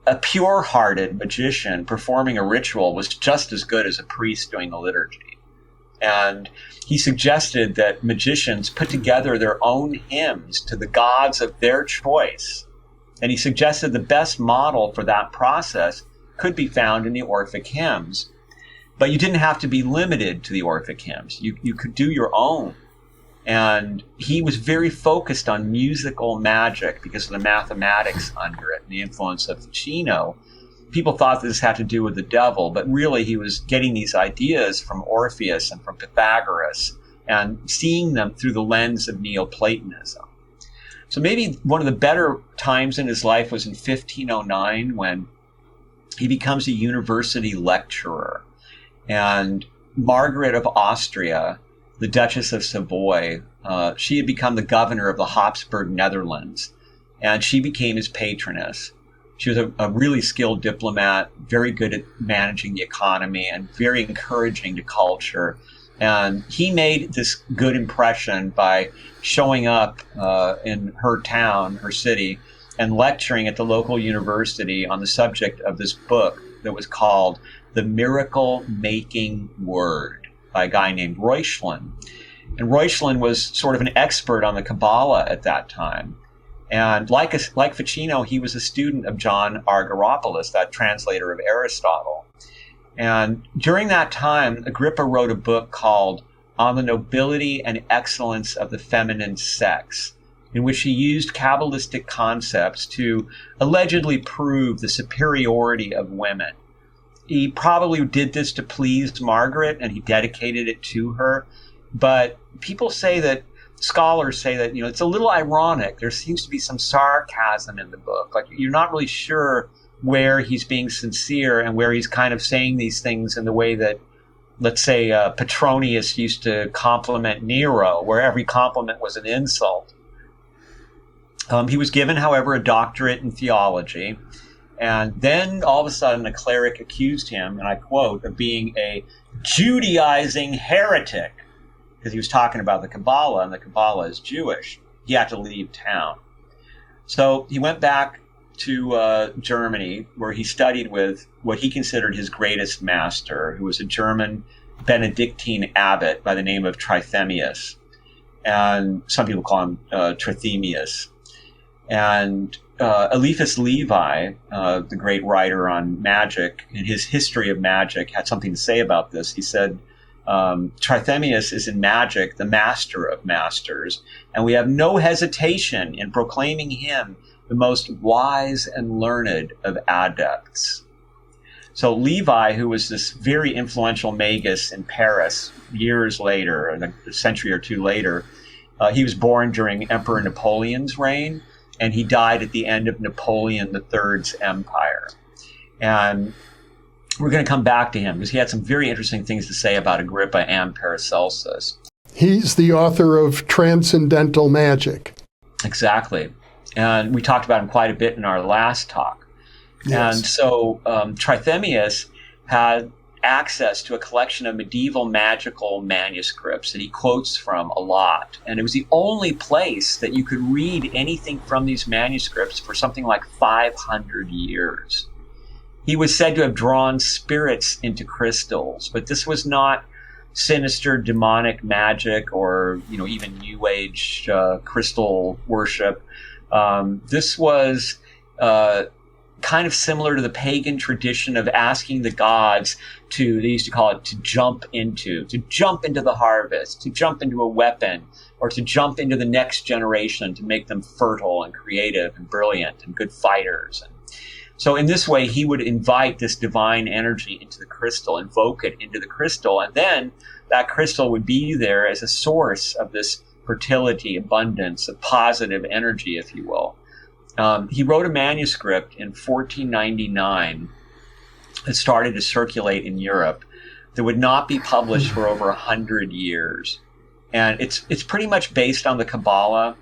a pure-hearted magician performing a ritual was just as good as a priest doing the liturgy. And he suggested that magicians put together their own hymns to the gods of their choice. And he suggested the best model for that process could be found in the Orphic Hymns. But you didn't have to be limited to the Orphic Hymns. You could do your own. And he was very focused on musical magic because of the mathematics under it and the influence of Ficino. People thought this had to do with the devil, but really he was getting these ideas from Orpheus and from Pythagoras and seeing them through the lens of Neoplatonism. So maybe one of the better times in his life was in 1509 when he becomes a university lecturer. And Margaret of Austria, the Duchess of Savoy, she had become the governor of the Habsburg Netherlands, and she became his patroness. She was a really skilled diplomat, very good at managing the economy, and very encouraging to culture. And he made this good impression by showing up in her town, her city, and lecturing at the local university on the subject of this book that was called The Miracle Making Word by a guy named Reuchlin. And Reuchlin was sort of an expert on the Kabbalah at that time. And like Ficino, he was a student of John Argyropoulos, that translator of Aristotle. And during that time, Agrippa wrote a book called On the Nobility and Excellence of the Feminine Sex, in which he used Kabbalistic concepts to allegedly prove the superiority of women. He probably did this to please Margaret, and he dedicated it to her. But scholars say that, it's a little ironic. There seems to be some sarcasm in the book. Like, you're not really sure where he's being sincere and where he's kind of saying these things in the way that, let's say, Petronius used to compliment Nero, where every compliment was an insult. He was given, however, a doctorate in theology. And then all of a sudden a cleric accused him, and I quote, of being a Judaizing heretic, because he was talking about the Kabbalah, and the Kabbalah is Jewish. He had to leave town. So he went back to Germany, where he studied with what he considered his greatest master, who was a German Benedictine abbot by the name of Trithemius. And some people call him Trithemius. And Eliphas Levi, the great writer on magic, in his History of Magic, had something to say about this. He said, Trithemius is in magic the master of masters, and we have no hesitation in proclaiming him the most wise and learned of adepts. So Levi, who was this very influential magus in Paris years later, a century or two later, he was born during Emperor Napoleon's reign, and he died at the end of Napoleon III's empire. And we're going to come back to him because he had some very interesting things to say about Agrippa and Paracelsus. He's the author of Transcendental Magic. Exactly. And we talked about him quite a bit in our last talk. Yes. And so Trithemius had access to a collection of medieval magical manuscripts that he quotes from a lot. And it was the only place that you could read anything from these manuscripts for something like 500 years. He was said to have drawn spirits into crystals, but this was not sinister demonic magic or, even New Age crystal worship. This was kind of similar to the pagan tradition of asking the gods they used to call it to jump into the harvest, to jump into a weapon, or to jump into the next generation to make them fertile and creative and brilliant and good fighters. And so in this way, he would invite this divine energy into the crystal, invoke it into the crystal, and then that crystal would be there as a source of this fertility, abundance, of positive energy, if you will. He wrote a manuscript in 1499 that started to circulate in Europe that would not be published for over 100 years. And it's pretty much based on the Kabbalah.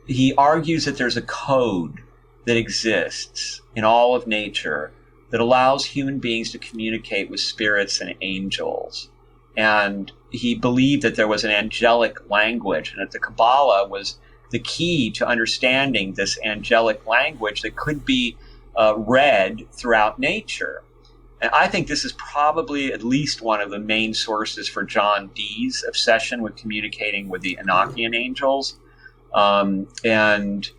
He argues that there's a code that exists in all of nature that allows human beings to communicate with spirits and angels. And he believed that there was an angelic language, and that the Kabbalah was the key to understanding this angelic language that could be read throughout nature. And I think this is probably at least one of the main sources for John Dee's obsession with communicating with the Enochian angels. And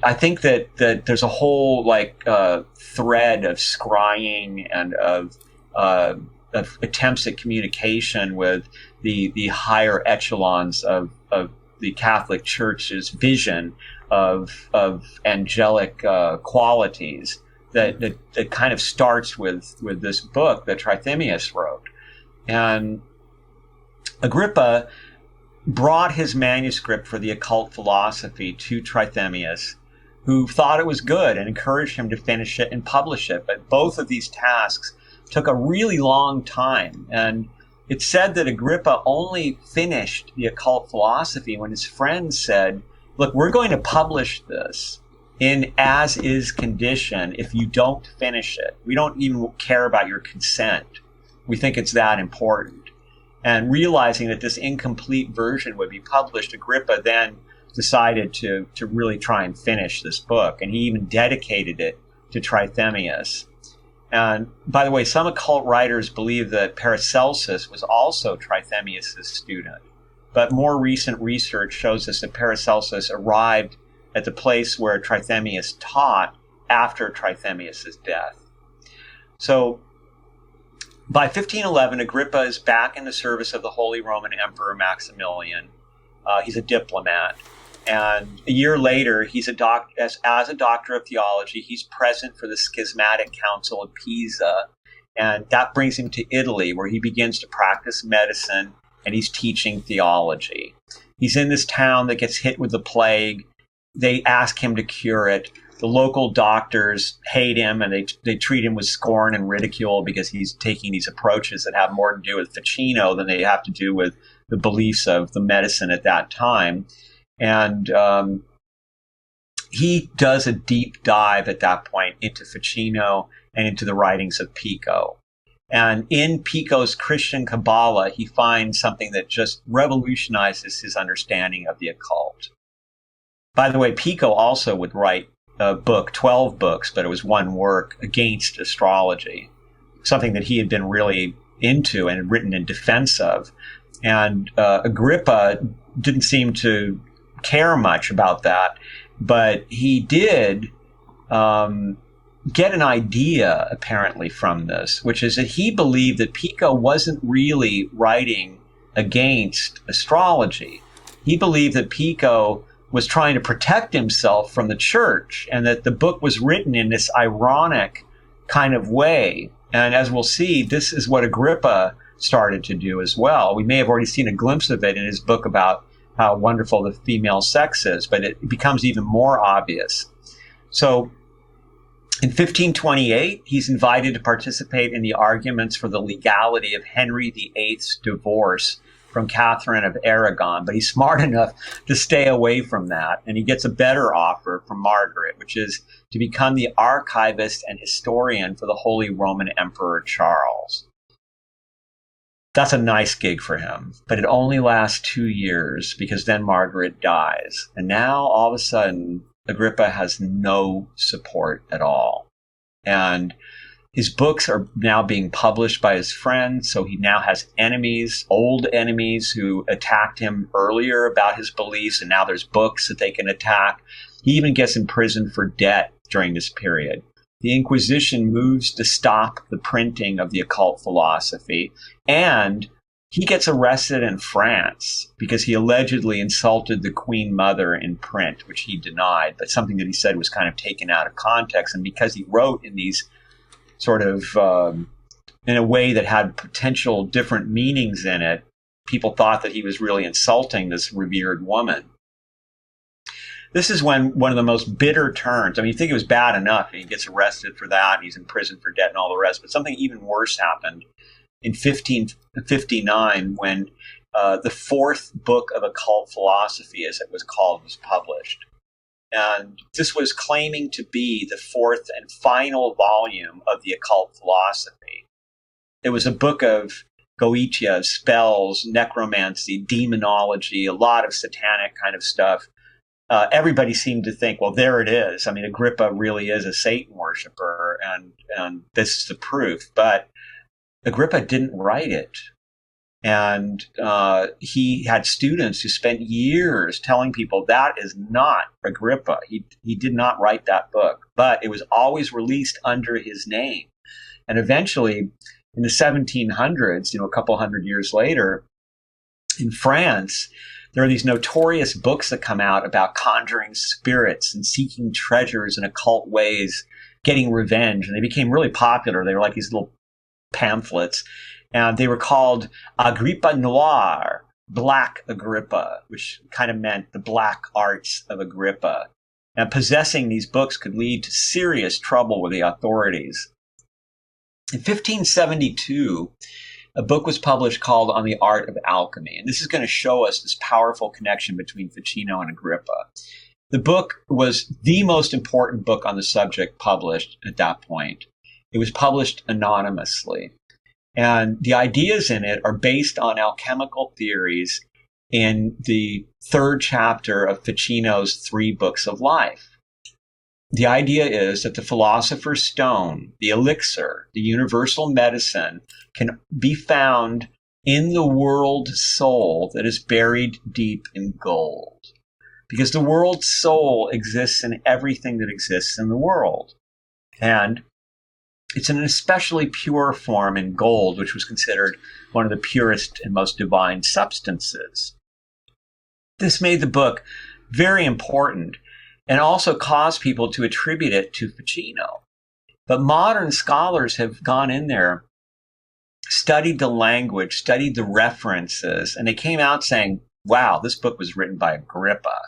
I think that there's a whole thread of scrying and of attempts at communication with the higher echelons of the Catholic Church's vision of angelic qualities that kind of starts with this book that Trithemius wrote. And Agrippa brought his manuscript for the occult philosophy to Trithemius, who thought it was good and encouraged him to finish it and publish it. But both of these tasks took a really long time. And it's said that Agrippa only finished the occult philosophy when his friends said, look, we're going to publish this in as-is condition if you don't finish it. We don't even care about your consent. We think it's that important. And realizing that this incomplete version would be published, Agrippa then decided to really try and finish this book. And he even dedicated it to Trithemius. And by the way, some occult writers believe that Paracelsus was also Trithemius' student. But more recent research shows us that Paracelsus arrived at the place where Trithemius taught after Trithemius' death. So by 1511, Agrippa is back in the service of the Holy Roman Emperor Maximilian. He's a diplomat. And a year later, he's as a doctor of theology, he's present for the Schismatic Council of Pisa. And that brings him to Italy, where he begins to practice medicine, and he's teaching theology. He's in this town that gets hit with the plague. They ask him to cure it. The local doctors hate him, and they treat him with scorn and ridicule because he's taking these approaches that have more to do with Ficino than they have to do with the beliefs of the medicine at that time. And he does a deep dive at that point into Ficino and into the writings of Pico. And in Pico's Christian Kabbalah, he finds something that just revolutionizes his understanding of the occult. By the way, Pico also would write a book, 12 books, but it was one work against astrology, something that he had been really into and had written in defense of. And Agrippa didn't seem to care much about that, but he did get an idea, apparently, from this, which is that he believed that Pico wasn't really writing against astrology. He believed that Pico was trying to protect himself from the church, and that the book was written in this ironic kind of way. And as we'll see, this is what Agrippa started to do as well. We may have already seen a glimpse of it in his book about how wonderful the female sex is, but it becomes even more obvious. So in 1528, he's invited to participate in the arguments for the legality of Henry VIII's divorce from Catherine of Aragon, but he's smart enough to stay away from that. And he gets a better offer from Margaret, which is to become the archivist and historian for the Holy Roman Emperor Charles. That's a nice gig for him, but it only lasts 2 years because then Margaret dies. And now all of a sudden, Agrippa has no support at all. And his books are now being published by his friends, so he now has enemies, old enemies who attacked him earlier about his beliefs, and now there's books that they can attack. He even gets imprisoned for debt during this period. The Inquisition moves to stop the printing of the occult philosophy, and he gets arrested in France because he allegedly insulted the Queen Mother in print, which he denied, but something that he said was kind of taken out of context. And because he wrote in these sort of in a way that had potential different meanings in it, people thought that he was really insulting this revered woman. This is when one of the most bitter turns. I mean, you think it was bad enough. He gets arrested for that. He's in prison for debt and all the rest. But something even worse happened in 1559 when the fourth book of occult philosophy, as it was called, was published. And this was claiming to be the fourth and final volume of the occult philosophy. It was a book of Goetia, spells, necromancy, demonology, a lot of satanic kind of stuff. Everybody seemed to think, well, there it is. I mean, Agrippa really is a Satan worshiper, and this is the proof. But Agrippa didn't write it. And he had students who spent years telling people that is not Agrippa. He did not write that book, but it was always released under his name. And eventually, in the 1700s, a couple hundred years later, in France, there are these notorious books that come out about conjuring spirits and seeking treasures in occult ways, getting revenge. And they became really popular. They were like these little pamphlets. And they were called Agrippa Noir, Black Agrippa, which kind of meant the black arts of Agrippa. And possessing these books could lead to serious trouble with the authorities. In 1572, a book was published called On the Art of Alchemy. And this is going to show us this powerful connection between Ficino and Agrippa. The book was the most important book on the subject published at that point. It was published anonymously. And the ideas in it are based on alchemical theories in the third chapter of Ficino's 3 Books of Life. The idea is that the philosopher's stone, the elixir, the universal medicine, can be found in the world soul that is buried deep in gold. Because the world soul exists in everything that exists in the world. And it's in an especially pure form in gold, which was considered one of the purest and most divine substances. This made the book very important and also caused people to attribute it to Ficino. But modern scholars have gone in there, studied the language, studied the references, and they came out saying, wow, this book was written by Agrippa,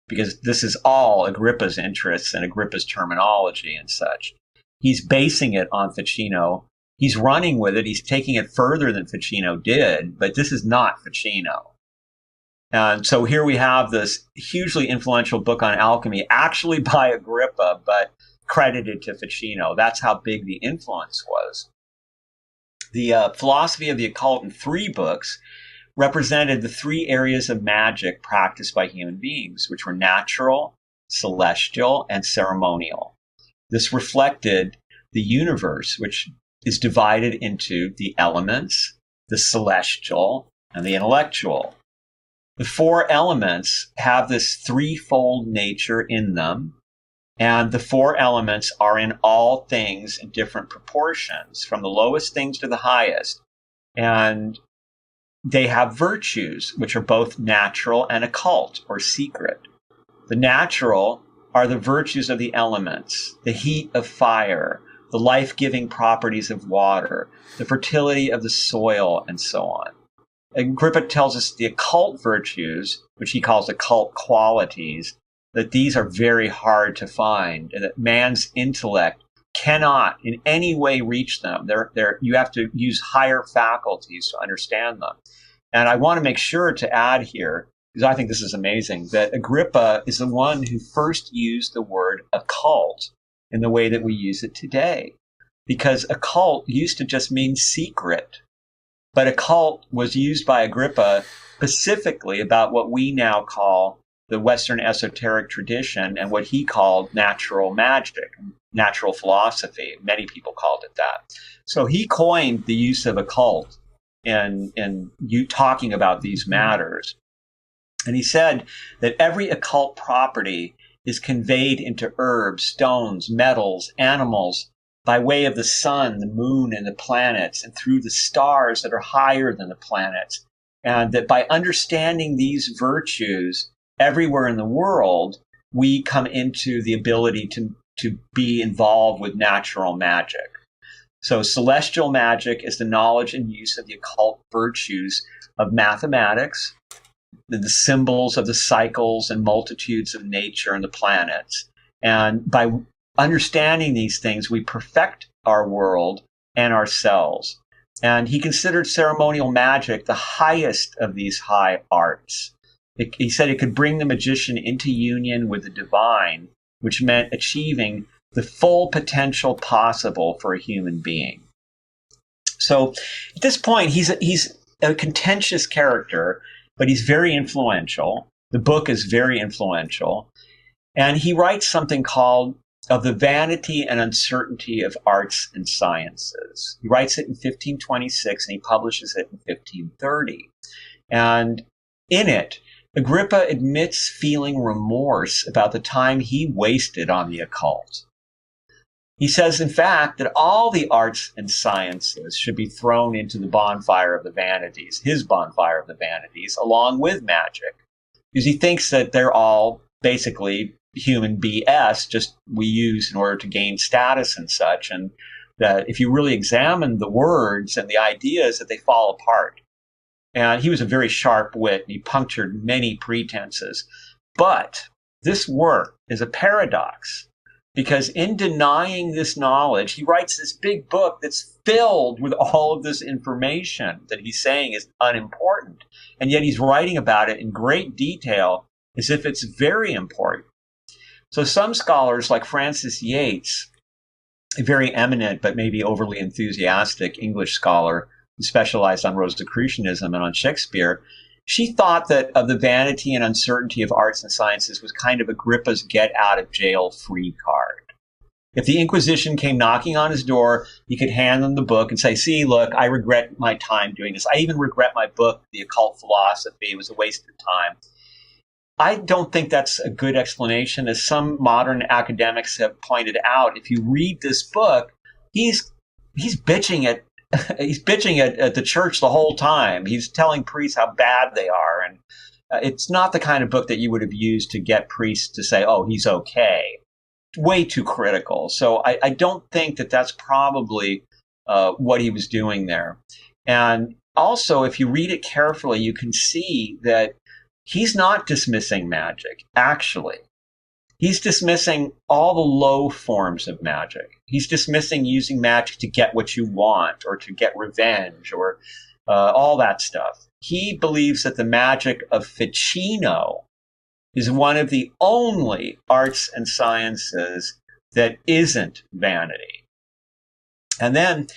because this is all Agrippa's interests and Agrippa's terminology and such. He's basing it on Ficino. He's running with it. He's taking it further than Ficino did, but this is not Ficino. And so here we have this hugely influential book on alchemy, actually by Agrippa, but credited to Ficino. That's how big the influence was. The philosophy of the occult in 3 books represented the 3 areas of magic practiced by human beings, which were natural, celestial, and ceremonial. This reflected the universe, which is divided into the elements, the celestial, and the intellectual. The 4 elements have this threefold nature in them, and the 4 elements are in all things in different proportions, from the lowest things to the highest. And they have virtues, which are both natural and occult, or secret. The natural are the virtues of the elements, the heat of fire, the life-giving properties of water, the fertility of the soil, and so on. Agrippa tells us the occult virtues, which he calls occult qualities, that these are very hard to find, and that man's intellect cannot in any way reach them. You have to use higher faculties to understand them. And I want to make sure to add here, because I think this is amazing, that Agrippa is the one who first used the word occult in the way that we use it today. Because occult used to just mean secret. But occult was used by Agrippa specifically about what we now call the Western esoteric tradition and what he called natural magic, natural philosophy. Many people called it that. So he coined the use of occult in you talking about these matters. And he said that every occult property is conveyed into herbs, stones, metals, animals, by way of the sun, the moon, and the planets, and through the stars that are higher than the planets. And that by understanding these virtues everywhere in the world, we come into the ability to be involved with natural magic. So celestial magic is the knowledge and use of the occult virtues of mathematics, the symbols of the cycles and multitudes of nature and the planets. And by understanding these things, we perfect our world and ourselves. And he considered ceremonial magic the highest of these high arts. He said it could bring the magician into union with the divine, which meant achieving the full potential possible for a human being. So at this point, he's a contentious character, but he's very influential. The book is very influential. And he writes something called Of the Vanity and Uncertainty of Arts and Sciences. He writes it in 1526 and he publishes it in 1530. And in it, Agrippa admits feeling remorse about the time he wasted on the occult. He says, in fact, that all the arts and sciences should be thrown into the bonfire of the vanities, his bonfire of the vanities, along with magic, because he thinks that they're all basically human BS, just we use in order to gain status and such, and that if you really examine the words and the ideas, that they fall apart. And he was a very sharp wit, and he punctured many pretenses. But this work is a paradox, because in denying this knowledge, he writes this big book that's filled with all of this information that he's saying is unimportant. And yet he's writing about it in great detail as if it's very important. So some scholars, like Frances Yates, a very eminent but maybe overly enthusiastic English scholar who specialized on Rosicrucianism and on Shakespeare, she thought that Of the Vanity and Uncertainty of Arts and Sciences was kind of Agrippa's get-out-of-jail-free card. If the Inquisition came knocking on his door, he could hand them the book and say, see, look, I regret my time doing this. I even regret my book, The Occult Philosophy. It was a waste of time. I don't think that's a good explanation. As some modern academics have pointed out, if you read this book, he's bitching at the church the whole time. He's telling priests how bad they are. And it's not the kind of book that you would have used to get priests to say, oh, he's okay. Way too critical. So I don't think that that's probably what he was doing there. And also, if you read it carefully, you can see that he's not dismissing magic, actually. He's dismissing all the low forms of magic. He's dismissing using magic to get what you want or to get revenge or all that stuff. He believes that the magic of Ficino is one of the only arts and sciences that isn't vanity. And then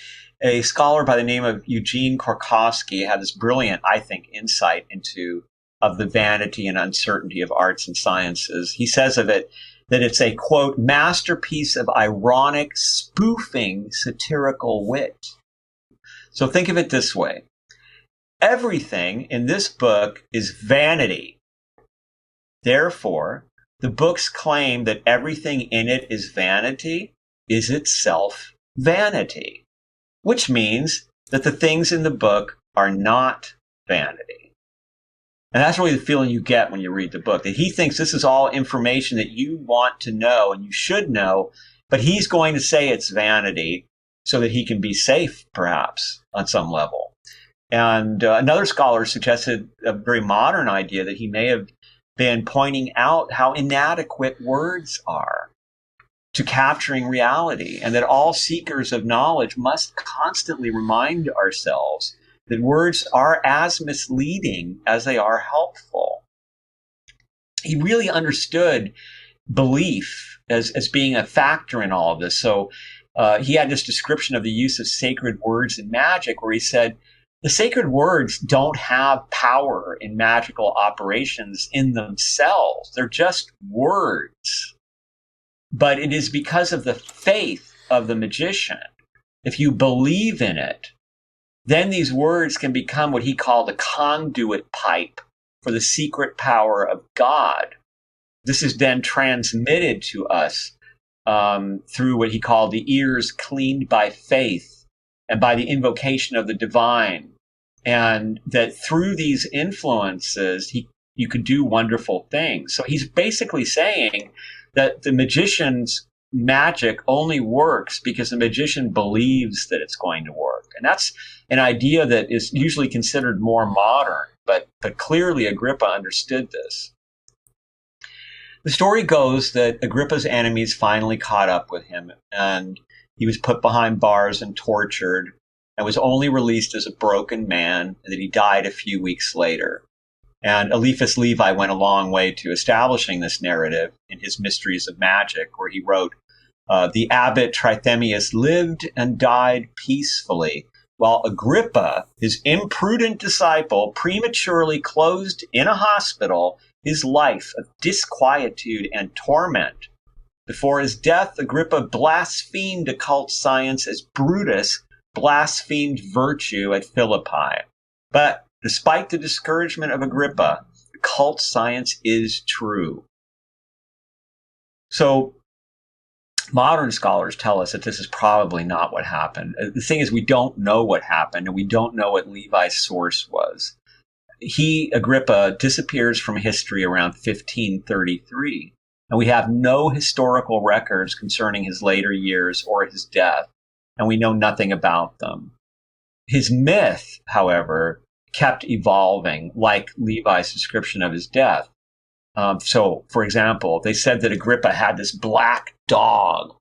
a scholar by the name of Eugene Korkowski had this brilliant, I think, insight into Of the Vanity and Uncertainty of Arts and Sciences. He says of it that it's a, quote, masterpiece of ironic, spoofing, satirical wit. So think of it this way. Everything in this book is vanity. Therefore, the book's claim that everything in it is vanity is itself vanity, which means that the things in the book are not vanity. And that's really the feeling you get when you read the book, that he thinks this is all information that you want to know and you should know, but he's going to say it's vanity so that he can be safe, perhaps, on some level. And another scholar suggested a very modern idea that he may have been pointing out how inadequate words are to capturing reality, and that all seekers of knowledge must constantly remind ourselves that words are as misleading as they are helpful. He really understood belief as being a factor in all of this. So he had this description of the use of sacred words in magic where he said, the sacred words don't have power in magical operations in themselves. They're just words. But it is because of the faith of the magician. If you believe in it, then these words can become what he called a conduit pipe for the secret power of God. This is then transmitted to us through what he called the ears cleaned by faith and by the invocation of the divine. And that through these influences, you could do wonderful things. So he's basically saying that the magician's magic only works because the magician believes that it's going to work. And that's an idea that is usually considered more modern, but clearly Agrippa understood this. The story goes that Agrippa's enemies finally caught up with him, and he was put behind bars and tortured, and was only released as a broken man, and that he died a few weeks later. And Eliphas Levi went a long way to establishing this narrative in his Mysteries of Magic, where he wrote, the abbot Trithemius lived and died peacefully, while Agrippa, his imprudent disciple, prematurely closed in a hospital his life of disquietude and torment. Before his death, Agrippa blasphemed occult science as Brutus blasphemed virtue at Philippi. But despite the discouragement of Agrippa, occult science is true. So modern scholars tell us that this is probably not what happened. The thing is, we don't know what happened, and we don't know what Levi's source was. Agrippa, disappears from history around 1533, and we have no historical records concerning his later years or his death, and we know nothing about them. His myth, however, kept evolving, like Levi's description of his death. So, for example, they said that Agrippa had this black dog.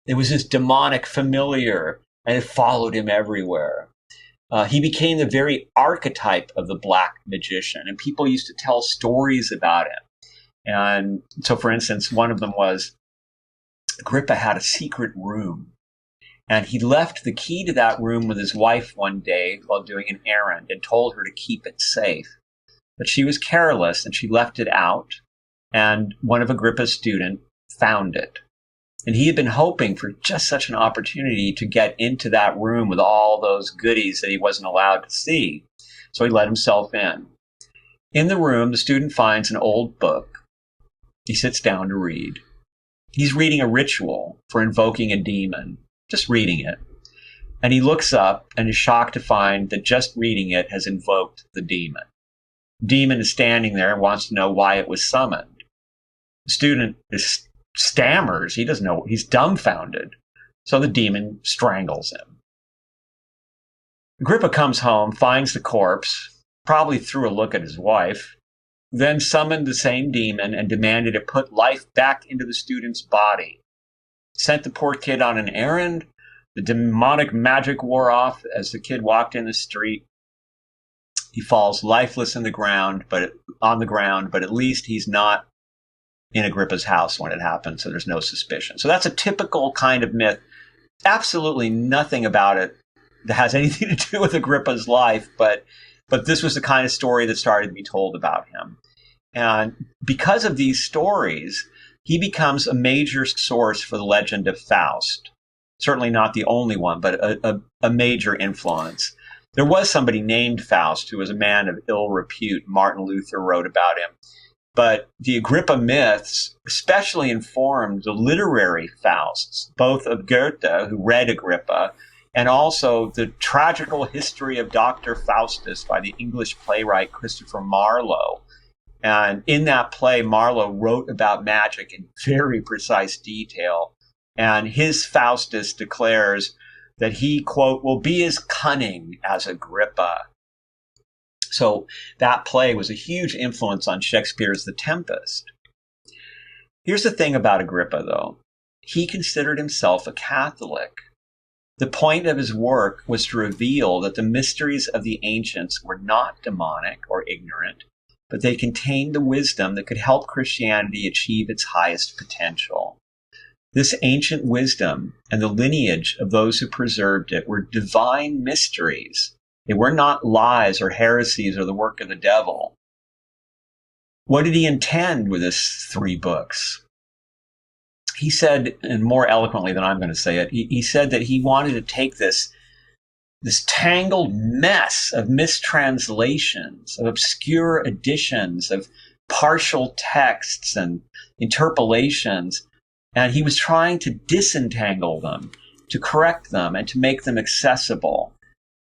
It was his demonic familiar, and it followed him everywhere. He became the very archetype of the black magician, and people used to tell stories about him. And so, for instance, one of them was Agrippa had a secret room, and he left the key to that room with his wife one day while doing an errand and told her to keep it safe. But she was careless, and she left it out, and one of Agrippa's students found it. And he had been hoping for just such an opportunity to get into that room with all those goodies that he wasn't allowed to see. So he let himself in. In the room, the student finds an old book. He sits down to read. He's reading a ritual for invoking a demon, just reading it. And he looks up and is shocked to find that just reading it has invoked the demon. The demon is standing there and wants to know why it was summoned. The student stammers. He doesn't know. He's dumbfounded. So the demon strangles him. Agrippa comes home, finds the corpse, probably threw a look at his wife, then summoned the same demon and demanded it put life back into the student's body. Sent the poor kid on an errand. The demonic magic wore off as the kid walked in the street. He falls lifeless on the ground, but at least he's not in Agrippa's house when it happened, so there's no suspicion. So that's a typical kind of myth. Absolutely nothing about it that has anything to do with Agrippa's life, but this was the kind of story that started to be told about him. And because of these stories, he becomes a major source for the legend of Faust. Certainly not the only one, but a major influence. There was somebody named Faust who was a man of ill repute. Martin Luther wrote about him. But the Agrippa myths especially informed the literary Fausts, both of Goethe, who read Agrippa, and also the tragical history of Dr. Faustus by the English playwright Christopher Marlowe. And in that play, Marlowe wrote about magic in very precise detail. And his Faustus declares that he, quote, will be as cunning as Agrippa. So that play was a huge influence on Shakespeare's The Tempest. Here's the thing about Agrippa, though. He considered himself a Catholic. The point of his work was to reveal that the mysteries of the ancients were not demonic or ignorant, but they contained the wisdom that could help Christianity achieve its highest potential. This ancient wisdom and the lineage of those who preserved it were divine mysteries. They were not lies or heresies or the work of the devil. What did he intend with his 3 books? He said, and more eloquently than I'm going to say it, he said that he wanted to take this tangled mess of mistranslations, of obscure editions, of partial texts and interpolations, and he was trying to disentangle them, to correct them, and to make them accessible.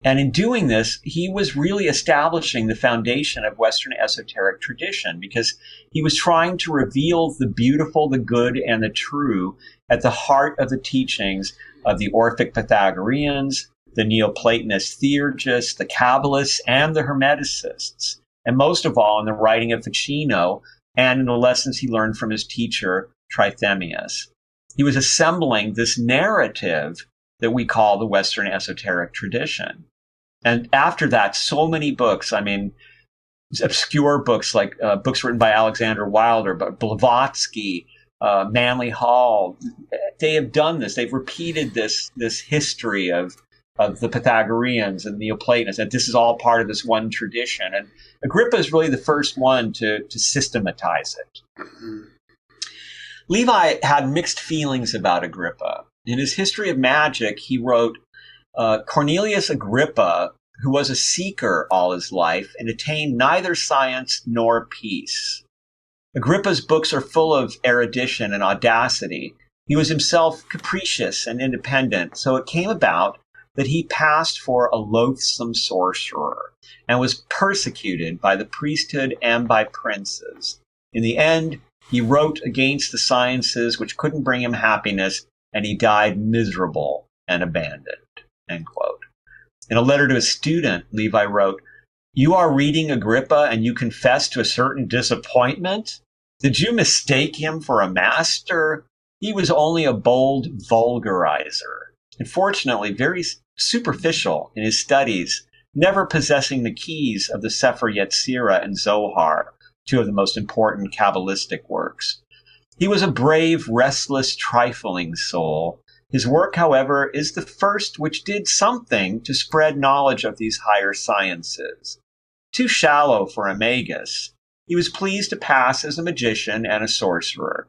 And in doing this, he was really establishing the foundation of Western esoteric tradition, because he was trying to reveal the beautiful, the good, and the true at the heart of the teachings of the Orphic Pythagoreans, the Neoplatonist theurgists, the Kabbalists, and the Hermeticists, and most of all in the writing of Ficino and in the lessons he learned from his teacher, Trithemius. He was assembling this narrative that we call the Western esoteric tradition. And after that, so many books, I mean, obscure books like books written by Alexander Wilder, but Blavatsky, Manly Hall, they have done this. They've repeated this history of the Pythagoreans and Neoplatonists, and this is all part of this one tradition. And Agrippa is really the first one to systematize it. Mm-hmm. Levi had mixed feelings about Agrippa. In his History of Magic, he wrote, Cornelius Agrippa, who was a seeker all his life and attained neither science nor peace. Agrippa's books are full of erudition and audacity. He was himself capricious and independent, so it came about that he passed for a loathsome sorcerer and was persecuted by the priesthood and by princes. In the end, he wrote against the sciences which couldn't bring him happiness, and he died miserable and abandoned, end quote. In a letter to a student, Levi wrote, "You are reading Agrippa and you confess to a certain disappointment? Did you mistake him for a master? He was only a bold vulgarizer, and fortunately very superficial in his studies, never possessing the keys of the Sefer Yetzirah and Zohar, 2 of the most important Kabbalistic works. He was a brave, restless, trifling soul. His work, however, is the first which did something to spread knowledge of these higher sciences. Too shallow for a magus, he was pleased to pass as a magician and a sorcerer.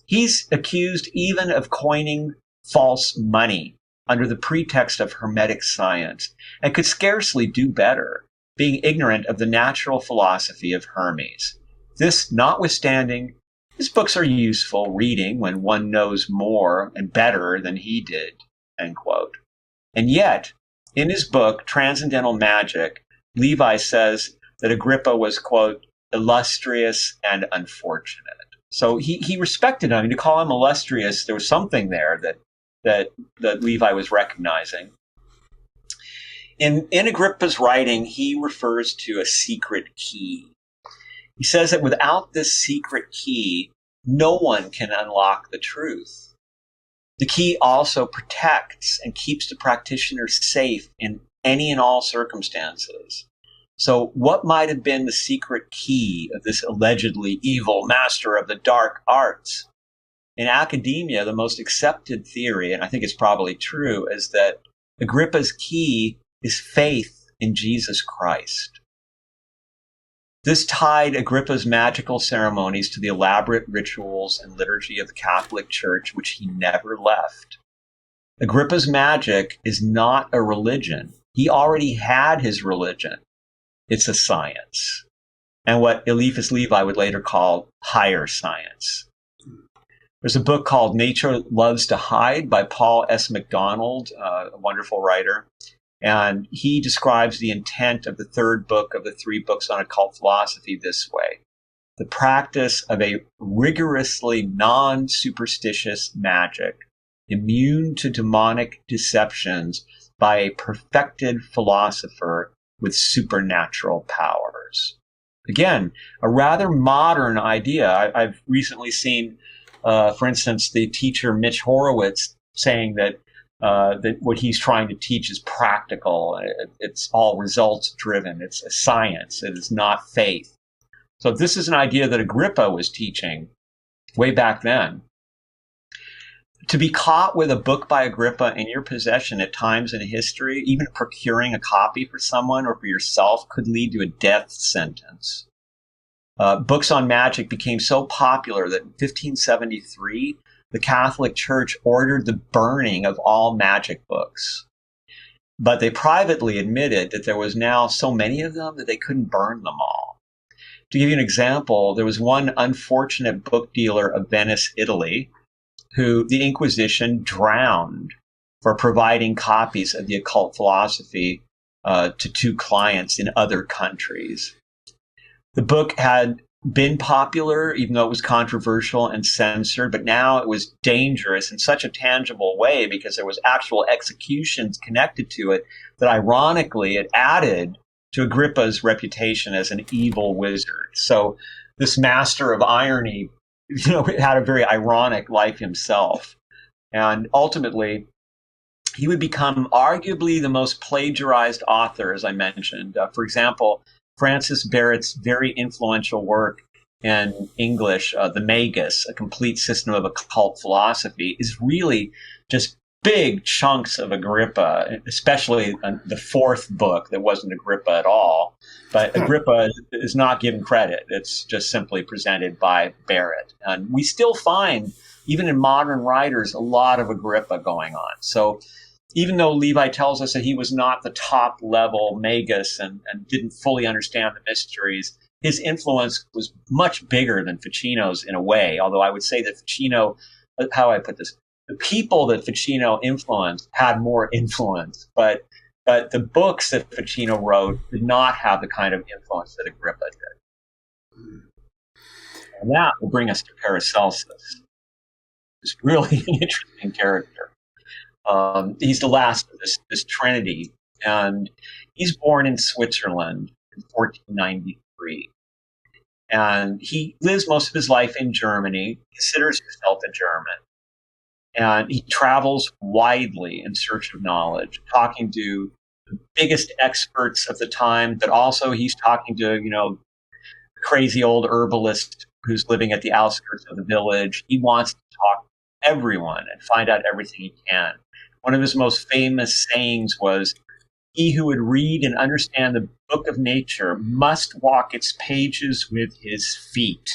He's accused even of coining false money under the pretext of Hermetic science, and could scarcely do better, being ignorant of the natural philosophy of Hermes. This notwithstanding, his books are useful reading when one knows more and better than he did," end quote. And yet, in his book, Transcendental Magic, Levi says that Agrippa was, quote, illustrious and unfortunate. So he respected him. I mean, to call him illustrious, there was something there that Levi was recognizing. In Agrippa's writing, he refers to a secret key. He says that without this secret key, no one can unlock the truth. The key also protects and keeps the practitioner safe in any and all circumstances. So what might have been the secret key of this allegedly evil master of the dark arts? In academia, the most accepted theory, and I think it's probably true, is that Agrippa's key is faith in Jesus Christ. This tied Agrippa's magical ceremonies to the elaborate rituals and liturgy of the Catholic Church, which he never left. Agrippa's magic is not a religion. He already had his religion. It's a science, and what Eliphas Levi would later call higher science. There's a book called Nature Loves to Hide by Paul S. MacDonald, a wonderful writer. And he describes the intent of the 3rd book of the 3 books on occult philosophy this way: the practice of a rigorously non-superstitious magic, immune to demonic deceptions by a perfected philosopher with supernatural powers. Again, a rather modern idea. I've recently seen, for instance, the teacher Mitch Horowitz saying that that what he's trying to teach is practical. It's all results driven. It's a science. It is not faith. So this is an idea that Agrippa was teaching way back then. To be caught with a book by Agrippa in your possession at times in history, even procuring a copy for someone or for yourself, could lead to a death sentence. Books on magic became so popular that in 1573, the Catholic Church ordered the burning of all magic books. But they privately admitted that there was now so many of them that they couldn't burn them all. To give you an example, there was one unfortunate book dealer of Venice, Italy, who the Inquisition drowned for providing copies of the occult philosophy to two clients in other countries. The book had been popular, even though it was controversial and censored, but now it was dangerous in such a tangible way because there was actual executions connected to it that ironically it added to Agrippa's reputation as an evil wizard. So this master of irony, had a very ironic life himself. And ultimately, he would become arguably the most plagiarized author, as I mentioned. For example, Francis Barrett's very influential work in English, The Magus, A Complete System of Occult Philosophy, is really just big chunks of Agrippa, especially the fourth book that wasn't Agrippa at all. But Agrippa is not given credit. It's just simply presented by Barrett. And we still find, even in modern writers, a lot of Agrippa going on. So even though Levi tells us that he was not the top level magus and didn't fully understand the mysteries, his influence was much bigger than Ficino's in a way. Although I would say that Ficino, how I put this, the people that Ficino influenced had more influence, but the books that Ficino wrote did not have the kind of influence that Agrippa did. And that will bring us to Paracelsus, who's really an interesting character. He's the last of this trinity, and he's born in Switzerland in 1493. And he lives most of his life in Germany, considers himself a German. And he travels widely in search of knowledge, talking to the biggest experts of the time, but also he's talking to, crazy old herbalist who's living at the outskirts of the village. He wants to talk to everyone and find out everything he can. One of his most famous sayings was, "He who would read and understand the book of nature must walk its pages with his feet."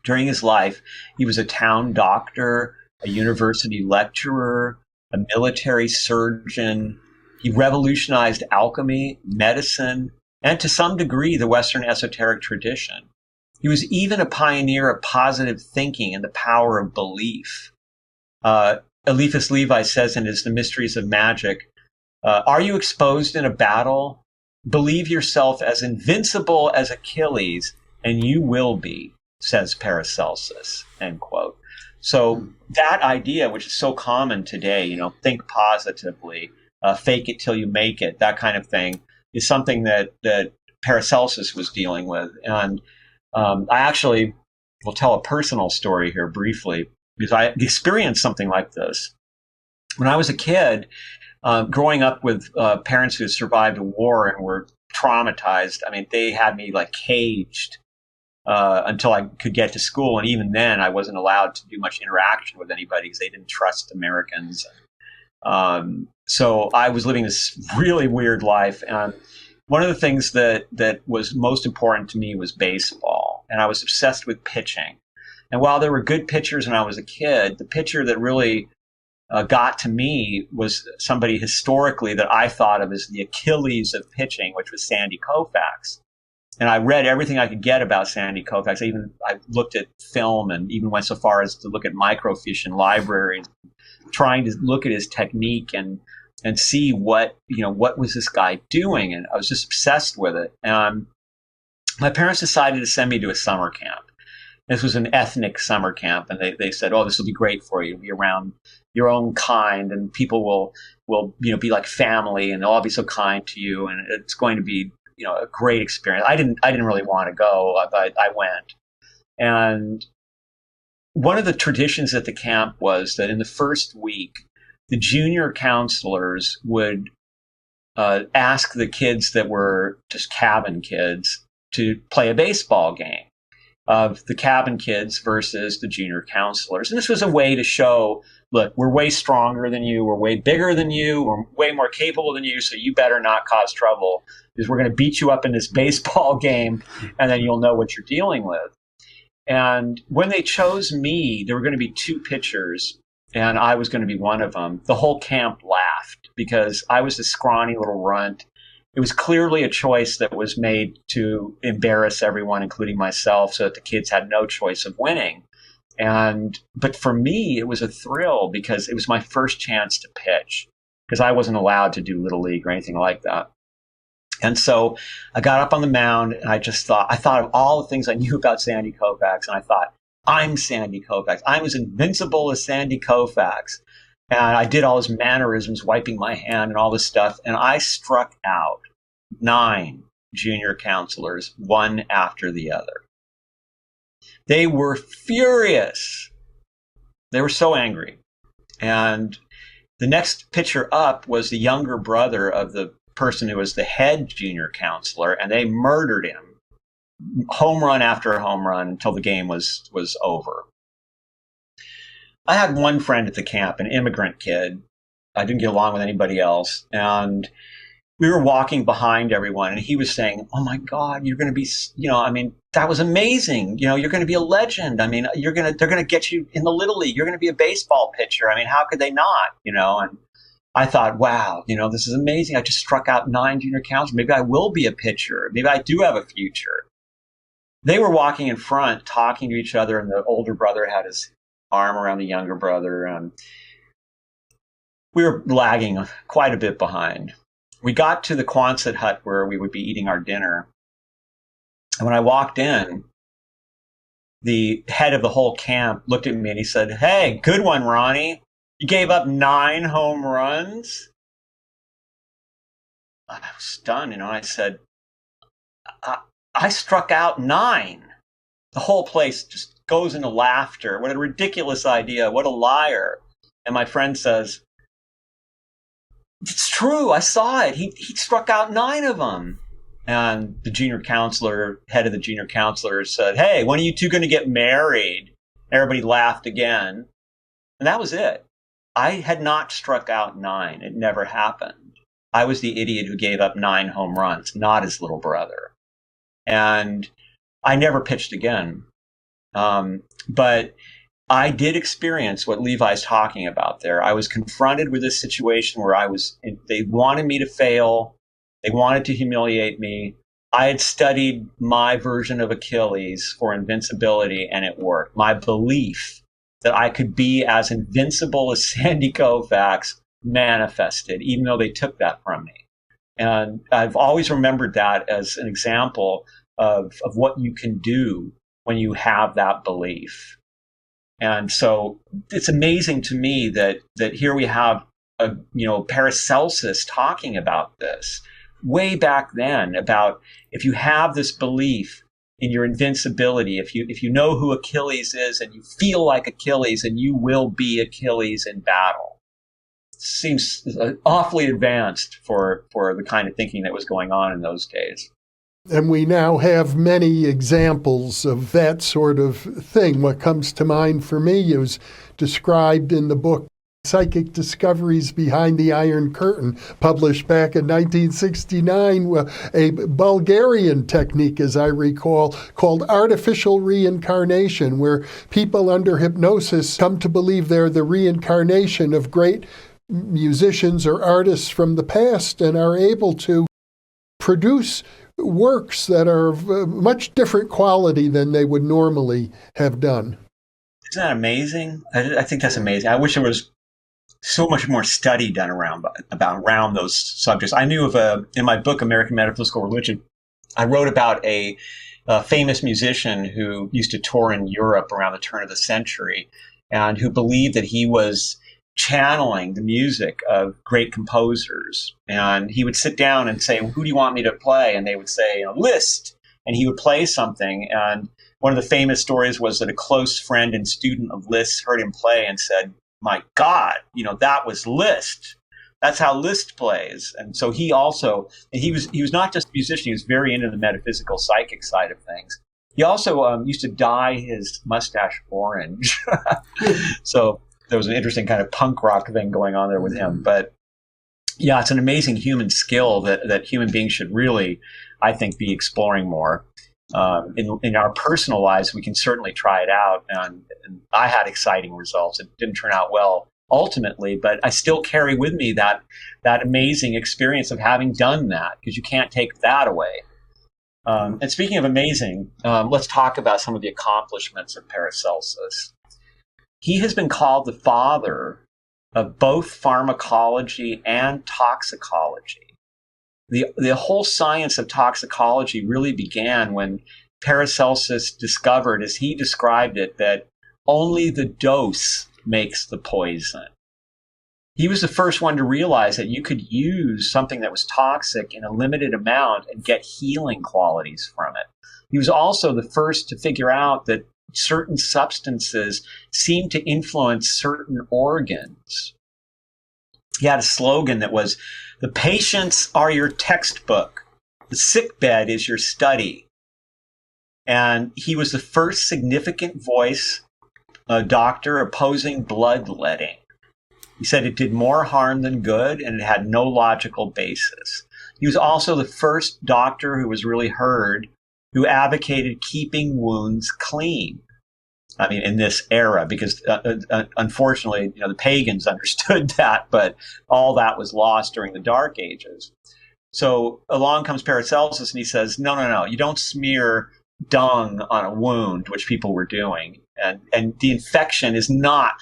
During his life, he was a town doctor, a university lecturer, a military surgeon. He revolutionized alchemy, medicine, and to some degree, the Western esoteric tradition. He was even a pioneer of positive thinking and the power of belief. Eliphas Levi says in his The Mysteries of Magic, "Are you exposed in a battle? Believe yourself as invincible as Achilles, and you will be," says Paracelsus, end quote. So that idea, which is so common today, think positively, fake it till you make it, that kind of thing, is something that Paracelsus was dealing with. And I actually will tell a personal story here briefly, because I experienced something like this. When I was a kid, growing up with parents who survived a war and were traumatized, they had me caged until I could get to school. And even then, I wasn't allowed to do much interaction with anybody because they didn't trust Americans. So I was living this really weird life. And one of the things that was most important to me was baseball. And I was obsessed with pitching. And while there were good pitchers when I was a kid, the pitcher that really got to me was somebody historically that I thought of as the Achilles of pitching, which was Sandy Koufax. And I read everything I could get about Sandy Koufax. I looked at film and even went so far as to look at microfiche in libraries, trying to look at his technique and see what was this guy doing. And I was just obsessed with it. And my parents decided to send me to a summer camp. This was an ethnic summer camp, and they said, "Oh, this will be great for you. You'll be around your own kind, and people will be like family, and they'll all be so kind to you, and it's going to be a great experience." I didn't really want to go, but I went. And one of the traditions at the camp was that in the first week, the junior counselors would ask the kids that were just cabin kids to play a baseball game of the cabin kids versus the junior counselors. And this was a way to show, look, we're way stronger than you, we're way bigger than you, we're way more capable than you, so you better not cause trouble, because we're going to beat you up in this baseball game, and then you'll know what you're dealing with. And when they chose me, there were going to be two pitchers, and I was going to be one of them. The whole camp laughed because I was this scrawny little runt. It was clearly a choice that was made to embarrass everyone, including myself, so that the kids had no choice of winning. But for me, it was a thrill because it was my first chance to pitch, because I wasn't allowed to do Little League or anything like that. And so I got up on the mound, and I thought of all the things I knew about Sandy Koufax, and I thought, I'm Sandy Koufax. I'm as invincible as Sandy Koufax. And I did all his mannerisms, wiping my hand and all this stuff. And I struck out 9 junior counselors, one after the other. They were furious. They were so angry. And the next pitcher up was the younger brother of the person who was the head junior counselor, and they murdered him, home run after home run, until the game was over. I had one friend at the camp, an immigrant kid. I didn't get along with anybody else. And we were walking behind everyone, and he was saying, oh my God, you're going to be, that was amazing. You're going to be a legend. They're going to get you in the Little League. You're going to be a baseball pitcher. How could they not, And I thought, wow, this is amazing. I just struck out 9 junior counselors. Maybe I will be a pitcher. Maybe I do have a future. They were walking in front, talking to each other, and the older brother had his arm around the younger brother, and we were lagging quite a bit behind. We got to the Quonset hut where we would be eating our dinner, and when I walked in, the head of the whole camp looked at me and he said, hey, good one, Ronnie. You gave up 9 home runs? I was stunned, I said, I struck out 9. The whole place just goes into laughter. What a ridiculous idea. What a liar. And my friend says, it's true. I saw it. He struck out 9 of them. And the head of the junior counselor said, hey, when are you two going to get married? Everybody laughed again. And that was it. I had not struck out 9. It never happened. I was the idiot who gave up 9 home runs, not his little brother. And I never pitched again. But I did experience what Levi's talking about there. I was confronted with this situation where they wanted me to fail. They wanted to humiliate me. I had studied my version of Achilles for invincibility, and it worked. My belief that I could be as invincible as Sandy Koufax manifested, even though they took that from me. And I've always remembered that as an example of what you can do when you have that belief. And so it's amazing to me that here we have Paracelsus talking about this way back then, about if you have this belief in your invincibility, if you know who Achilles is and you feel like Achilles, and you will be Achilles in battle. It seems awfully advanced for the kind of thinking that was going on in those days. And we now have many examples of that sort of thing. What comes to mind for me is described in the book Psychic Discoveries Behind the Iron Curtain, published back in 1969, a Bulgarian technique, as I recall, called artificial reincarnation, where people under hypnosis come to believe they're the reincarnation of great musicians or artists from the past and are able to produce works that are of much different quality than they would normally have done. Isn't that amazing? I think that's amazing. I wish there was so much more study done around those subjects. I knew of in my book, American Metaphysical Religion, I wrote about a famous musician who used to tour in Europe around the turn of the century, and who believed that he was channeling the music of great composers. And he would sit down and say, who do you want me to play? And they would say, Liszt. And he would play something. And one of the famous stories was that a close friend and student of Liszt heard him play and said, my God, that was Liszt. That's how Liszt plays. And so he was not just a musician, he was very into the metaphysical psychic side of things. He also used to dye his mustache orange. So there was an interesting kind of punk rock thing going on there with him. But yeah, it's an amazing human skill that human beings should really, I think, be exploring more. In our personal lives, we can certainly try it out. And I had exciting results. It didn't turn out well ultimately, but I still carry with me that amazing experience of having done that, because you can't take that away. And speaking of amazing, let's talk about some of the accomplishments of Paracelsus. He has been called the father of both pharmacology and toxicology. The whole science of toxicology really began when Paracelsus discovered, as he described it, that only the dose makes the poison. He was the first one to realize that you could use something that was toxic in a limited amount and get healing qualities from it. He was also the first to figure out that certain substances seem to influence certain organs. He had a slogan that was, "The patients are your textbook. The sickbed is your study." And he was the first significant voice, a doctor opposing bloodletting. He said it did more harm than good, and it had no logical basis. He was also the first doctor who was really heard, who advocated keeping wounds clean. I mean, in this era, because unfortunately, the pagans understood that, but all that was lost during the Dark Ages. So along comes Paracelsus, and he says, no, you don't smear dung on a wound, which people were doing. And the infection is not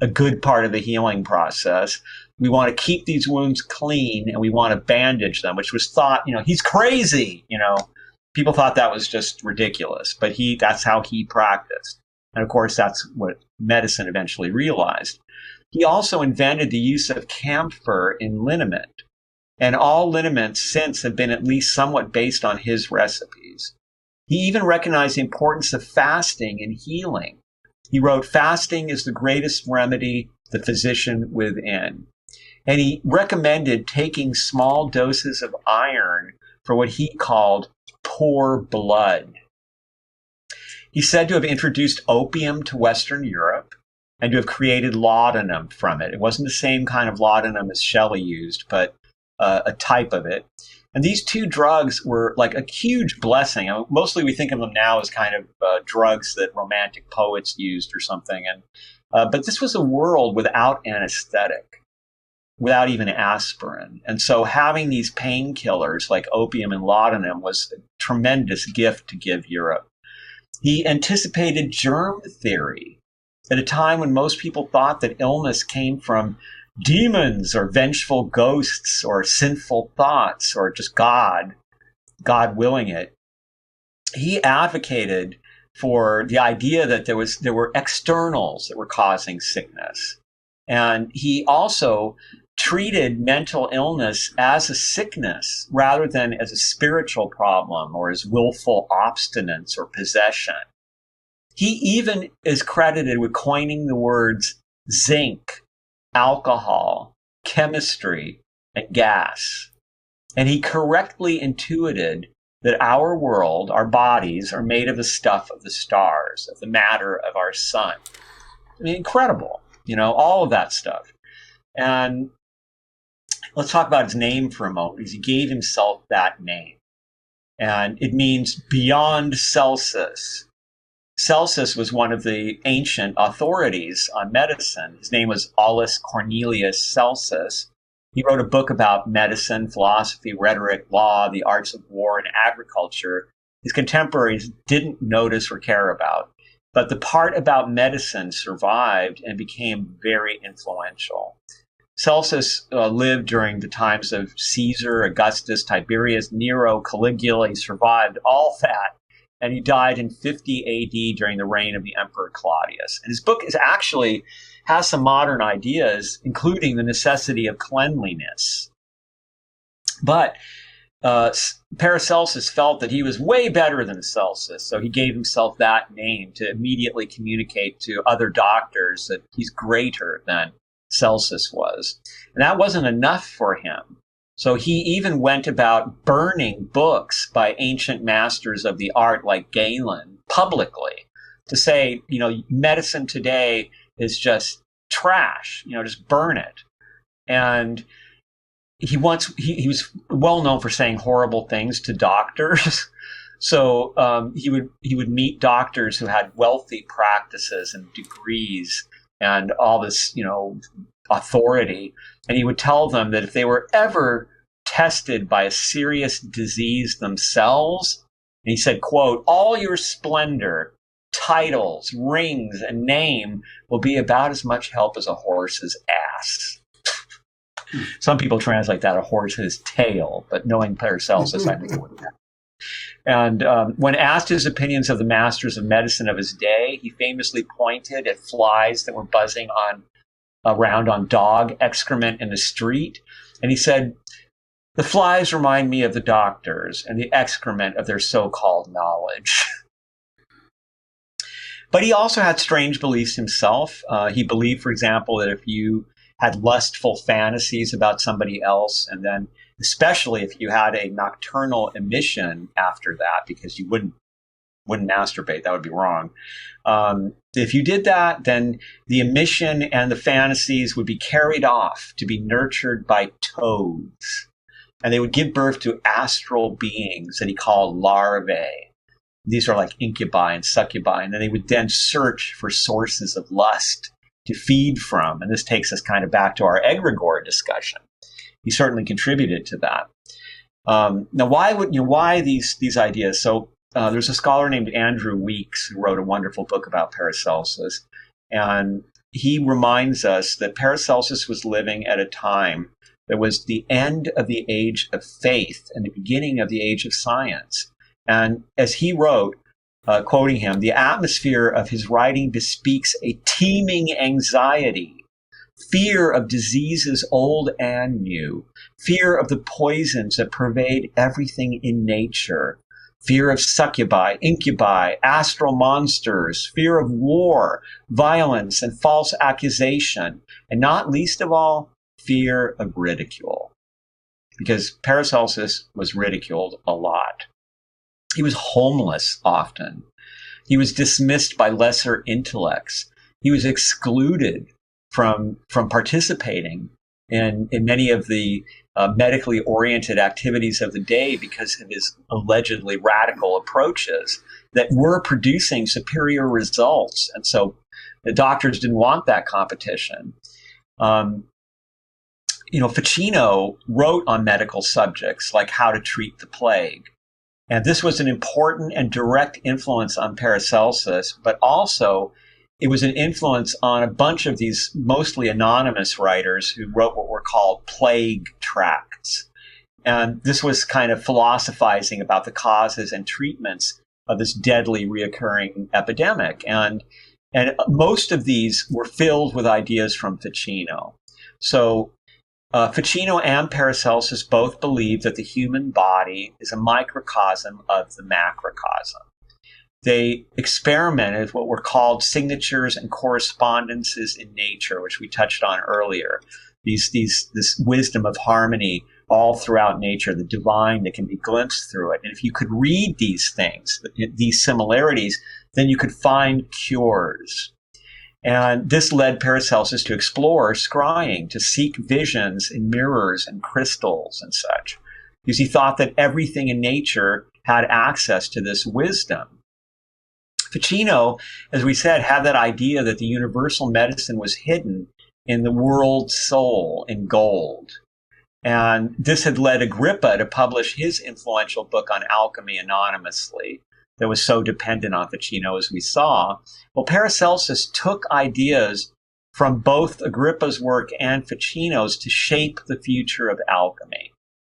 a good part of the healing process. We want to keep these wounds clean, and we want to bandage them, which was thought, he's crazy. People thought that was just ridiculous, but that's how he practiced. And of course, that's what medicine eventually realized. He also invented the use of camphor in liniment, and all liniments since have been at least somewhat based on his recipes. He even recognized the importance of fasting in healing. He wrote, "Fasting is the greatest remedy, the physician within." And he recommended taking small doses of iron for what he called poor blood. He's said to have introduced opium to Western Europe and to have created laudanum from it. It wasn't the same kind of laudanum as Shelley used, but a type of it. And these two drugs were like a huge blessing. Mostly we think of them now as kind of drugs that romantic poets used or something. But this was a world without anesthetic, without even aspirin. And so having these painkillers like opium and laudanum was a tremendous gift to give Europe. He anticipated germ theory at a time when most people thought that illness came from demons or vengeful ghosts or sinful thoughts or just God willing it. He advocated for the idea that there were externals that were causing sickness. And he also treated mental illness as a sickness rather than as a spiritual problem or as willful obstinance or possession. He even is credited with coining the words zinc, alcohol, chemistry, and gas. And he correctly intuited that our world, our bodies, are made of the stuff of the stars, of the matter of our sun. I mean, incredible, all of that stuff. And let's talk about his name for a moment, because he gave himself that name. And it means beyond Celsus. Celsus was one of the ancient authorities on medicine. His name was Aulus Cornelius Celsus. He wrote a book about medicine, philosophy, rhetoric, law, the arts of war, and agriculture. His contemporaries didn't notice or care about, but the part about medicine survived and became very influential. Celsus lived during the times of Caesar, Augustus, Tiberius, Nero, Caligula. He survived all that. And he died in 50 AD during the reign of the Emperor Claudius. And his book has some modern ideas, including the necessity of cleanliness. But Paracelsus felt that he was way better than Celsus, so he gave himself that name to immediately communicate to other doctors that he's greater than Celsus was. And that wasn't enough for him. So he even went about burning books by ancient masters of the art like Galen publicly to say, medicine today is just trash, just burn it. And he was well known for saying horrible things to doctors. So he would meet doctors who had wealthy practices and degrees and all this, authority. And he would tell them that if they were ever tested by a serious disease themselves, and he said, quote, "all your splendor, titles, rings, and name will be about as much help as a horse's ass." Some people translate that a horse's tail, but knowing Paracelsus, I think it wouldn't happen. And when asked his opinions of the masters of medicine of his day, he famously pointed at flies that were buzzing around on dog excrement in the street. And he said, "The flies remind me of the doctors and the excrement of their so-called knowledge." But he also had strange beliefs himself. He believed, for example, that if you had lustful fantasies about somebody else, and then especially if you had a nocturnal emission after that, because you wouldn't masturbate, that would be wrong. If you did that, then the emission and the fantasies would be carried off to be nurtured by toads. And they would give birth to astral beings that he called larvae. These are like incubi and succubi. And then they would then search for sources of lust to feed from. And this takes us kind of back to our egregore discussion. He certainly contributed to that. Now, why these ideas? So there's a scholar named Andrew Weeks who wrote a wonderful book about Paracelsus. And he reminds us that Paracelsus was living at a time that was the end of the age of faith and the beginning of the age of science. And as he wrote, quoting him, "the atmosphere of his writing bespeaks a teeming anxiety, fear of diseases old and new, fear of the poisons that pervade everything in nature, fear of succubi, incubi, astral monsters, fear of war, violence, and false accusation, and not least of all, fear of ridicule." Because Paracelsus was ridiculed a lot. He was homeless often. He was dismissed by lesser intellects. He was excluded from participating in many of the medically oriented activities of the day because of his allegedly radical approaches that were producing superior results. And so the doctors didn't want that competition. Ficino wrote on medical subjects like how to treat the plague. And this was an important and direct influence on Paracelsus, but also it was an influence on a bunch of these mostly anonymous writers who wrote what were called plague tracts. And this was kind of philosophizing about the causes and treatments of this deadly reoccurring epidemic. And most of these were filled with ideas from Ficino. So Ficino and Paracelsus both believed that the human body is a microcosm of the macrocosm. They experimented with what were called signatures and correspondences in nature, which we touched on earlier. This wisdom of harmony all throughout nature, the divine that can be glimpsed through it. And if you could read these things, these similarities, then you could find cures. And this led Paracelsus to explore scrying, to seek visions in mirrors and crystals and such, because he thought that everything in nature had access to this wisdom. Ficino, as we said, had that idea that the universal medicine was hidden in the world soul, in gold. And this had led Agrippa to publish his influential book on alchemy anonymously, that was so dependent on Ficino, as we saw. Well, Paracelsus took ideas from both Agrippa's work and Ficino's to shape the future of alchemy.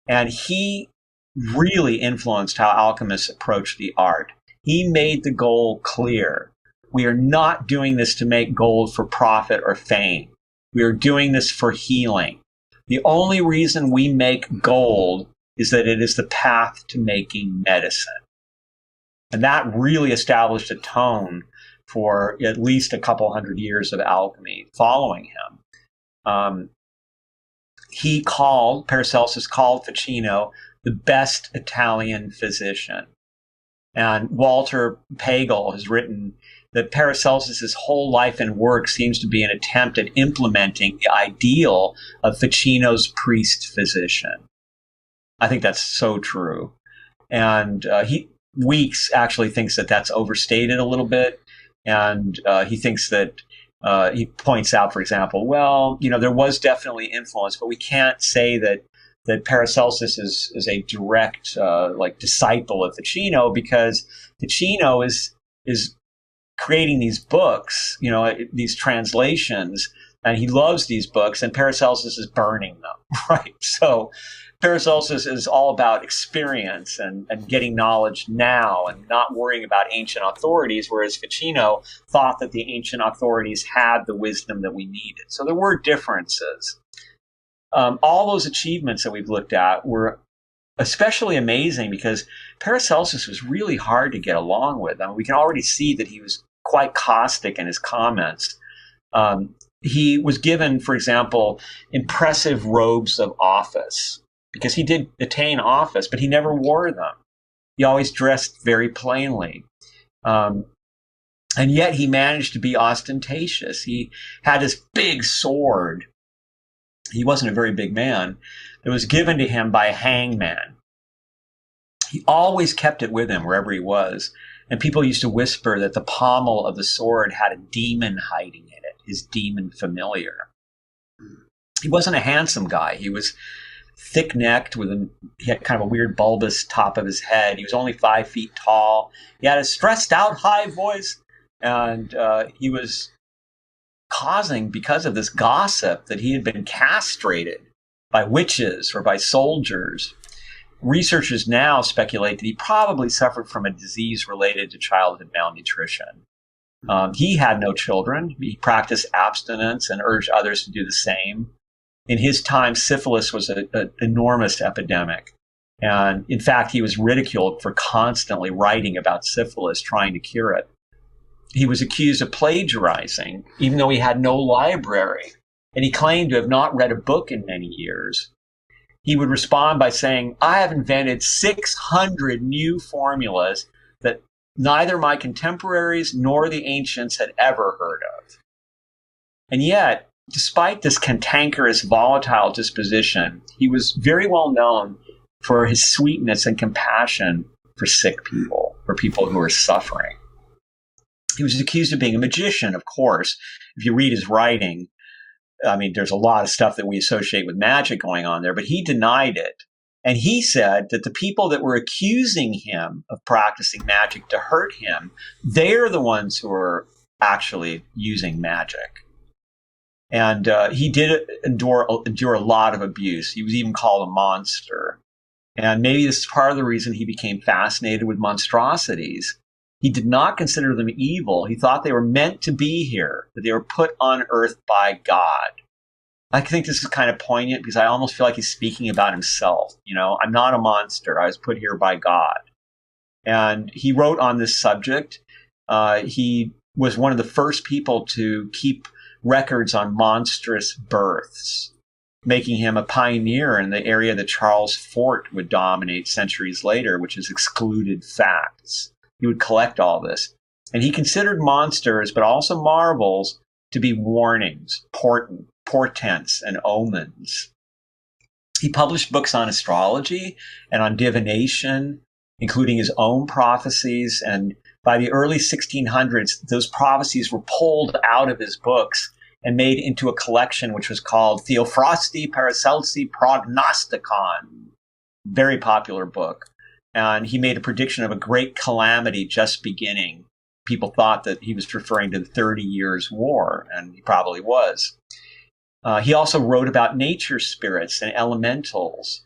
And he really influenced how alchemists approached the art. He made the goal clear. We are not doing this to make gold for profit or fame. We are doing this for healing. The only reason we make gold is that it is the path to making medicine. And that really established a tone for at least a couple hundred years of alchemy following him. Paracelsus called Ficino the best Italian physician. And Walter Pagel has written that Paracelsus's whole life and work seems to be an attempt at implementing the ideal of Ficino's priest-physician. I think that's so true. And Weeks actually thinks that that's overstated a little bit. And he thinks that he points out, for example, well, there was definitely influence, but we can't say that Paracelsus is a direct disciple of Ficino, because Ficino is creating these books, these translations, and he loves these books, and Paracelsus is burning them, right? So Paracelsus is all about experience and getting knowledge now and not worrying about ancient authorities, whereas Ficino thought that the ancient authorities had the wisdom that we needed. So there were differences. All those achievements that we've looked at were especially amazing because Paracelsus was really hard to get along with. I mean, we can already see that he was quite caustic in his comments. He was given, for example, impressive robes of office because he did attain office, but he never wore them. He always dressed very plainly. And yet he managed to be ostentatious. He had this big sword. He wasn't a very big man. It was given to him by a hangman. He always kept it with him wherever he was. And people used to whisper that the pommel of the sword had a demon hiding in it, his demon familiar. He wasn't a handsome guy. He was thick-necked he had kind of a weird bulbous top of his head. He was only 5 feet tall. He had a stressed-out high voice, and he was causing, because of this gossip, that he had been castrated by witches or by soldiers. Researchers now speculate that he probably suffered from a disease related to childhood malnutrition. He had no children. He practiced abstinence and urged others to do the same. In his time, syphilis was an enormous epidemic. And in fact, he was ridiculed for constantly writing about syphilis, trying to cure it. He was accused of plagiarizing, even though he had no library, and he claimed to have not read a book in many years. He would respond by saying, I have invented 600 new formulas that neither my contemporaries nor the ancients had ever heard of. And yet, despite this cantankerous, volatile disposition, he was very well known for his sweetness and compassion for sick people, for people who were suffering. He was accused of being a magician, of course. If you read his writing, I mean, there's a lot of stuff that we associate with magic going on there, but he denied it. And he said that the people that were accusing him of practicing magic to hurt him, they're the ones who are actually using magic. And he did endure a lot of abuse. He was even called a monster. And maybe this is part of the reason he became fascinated with monstrosities. He did not consider them evil. He thought they were meant to be here, that they were put on earth by God. I think this is kind of poignant because I almost feel like he's speaking about himself. I'm not a monster. I was put here by God. And he wrote on this subject. He was one of the first people to keep records on monstrous births, making him a pioneer in the area that Charles Fort would dominate centuries later, which is excluded facts. He would collect all this. And he considered monsters, but also marvels, to be warnings, portents, and omens. He published books on astrology and on divination, including his own prophecies. And by the early 1600s, those prophecies were pulled out of his books and made into a collection which was called Theophrosti Paracelsi Prognosticon. Very popular book. And he made a prediction of a great calamity just beginning. People thought that he was referring to the 30 Years' War, and he probably was. He also wrote about nature spirits and elementals.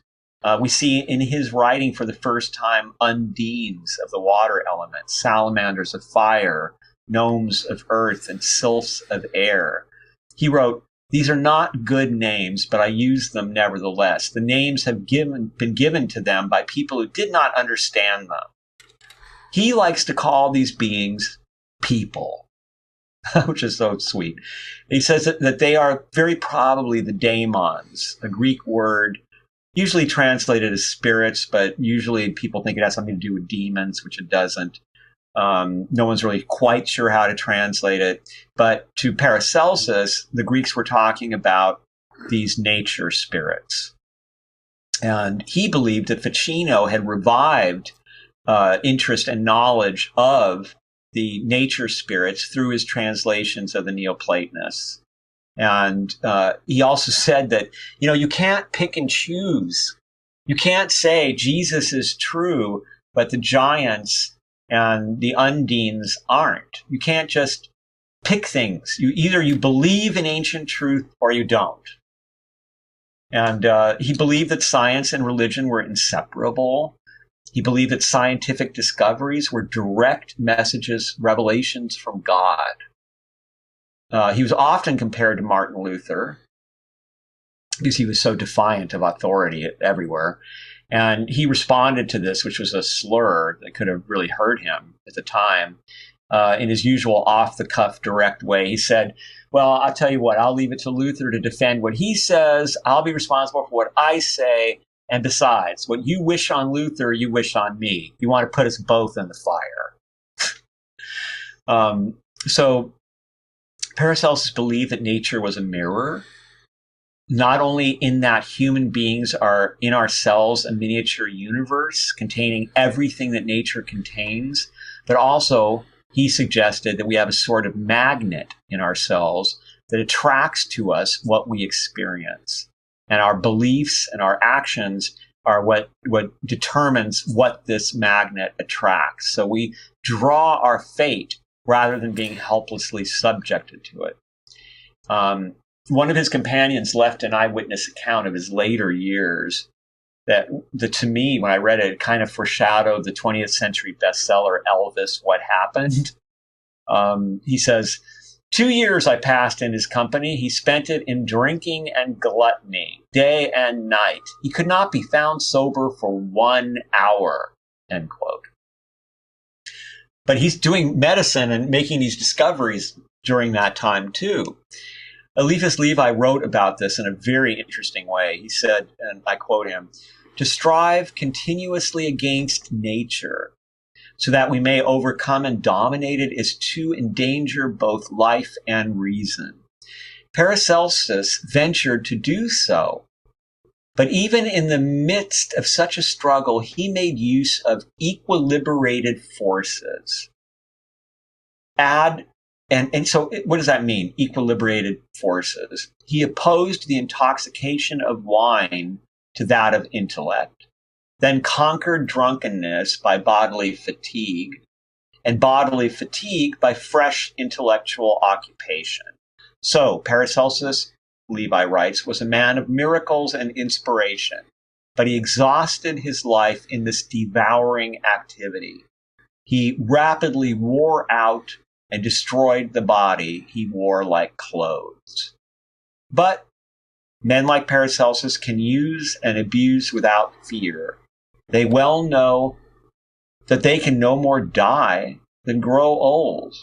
We see in his writing for the first time undines of the water element, salamanders of fire, gnomes of earth, and sylphs of air. He wrote, These are not good names, but I use them nevertheless. The names have been given to them by people who did not understand them. He likes to call these beings people, which is so sweet. He says that they are very probably the daemons, a Greek word usually translated as spirits, but usually people think it has something to do with demons, which it doesn't. No one's really quite sure how to translate it. But to Paracelsus, the Greeks were talking about these nature spirits. And he believed that Ficino had revived interest and knowledge of the nature spirits through his translations of the Neoplatonists. And he also said that, you can't pick and choose. You can't say Jesus is true, but the giants and the undines aren't. You can't just pick things. Either you believe in ancient truth or you don't. And he believed that science and religion were inseparable. He believed that scientific discoveries were direct messages, revelations from God. He was often compared to Martin Luther because he was so defiant of authority everywhere. And he responded to this, which was a slur that could have really hurt him at the time, in his usual off-the-cuff direct way. He said, well, I'll tell you what, I'll leave it to Luther to defend what he says. I'll be responsible for what I say. And besides, what you wish on Luther, you wish on me. You want to put us both in the fire. So Paracelsus believed that nature was a mirror, not only in that human beings are in ourselves a miniature universe containing everything that nature contains, but also he suggested that we have a sort of magnet in ourselves that attracts to us what we experience. And our beliefs and our actions are what determines what this magnet attracts. So we draw our fate rather than being helplessly subjected to it. One of his companions left an eyewitness account of his later years that to me, when I read it, it kind of foreshadowed the 20th century bestseller, Elvis, What Happened? He says, 2 years I passed in his company. He spent it in drinking and gluttony, day and night. He could not be found sober for 1 hour, end quote. But he's doing medicine and making these discoveries during that time too. Eliphas Levi wrote about this in a very interesting way. He said, and I quote him, "To strive continuously against nature, so that we may overcome and dominate it, is to endanger both life and reason." Paracelsus ventured to do so, but even in the midst of such a struggle, he made use of equilibrated forces. And so what does that mean, equilibrated forces? He opposed the intoxication of wine to that of intellect, then conquered drunkenness by bodily fatigue, and bodily fatigue by fresh intellectual occupation. So Paracelsus, Levi writes, was a man of miracles and inspiration, but he exhausted his life in this devouring activity. He rapidly wore out and destroyed the body he wore like clothes. But men like Paracelsus can use and abuse without fear. They well know that they can no more die than grow old,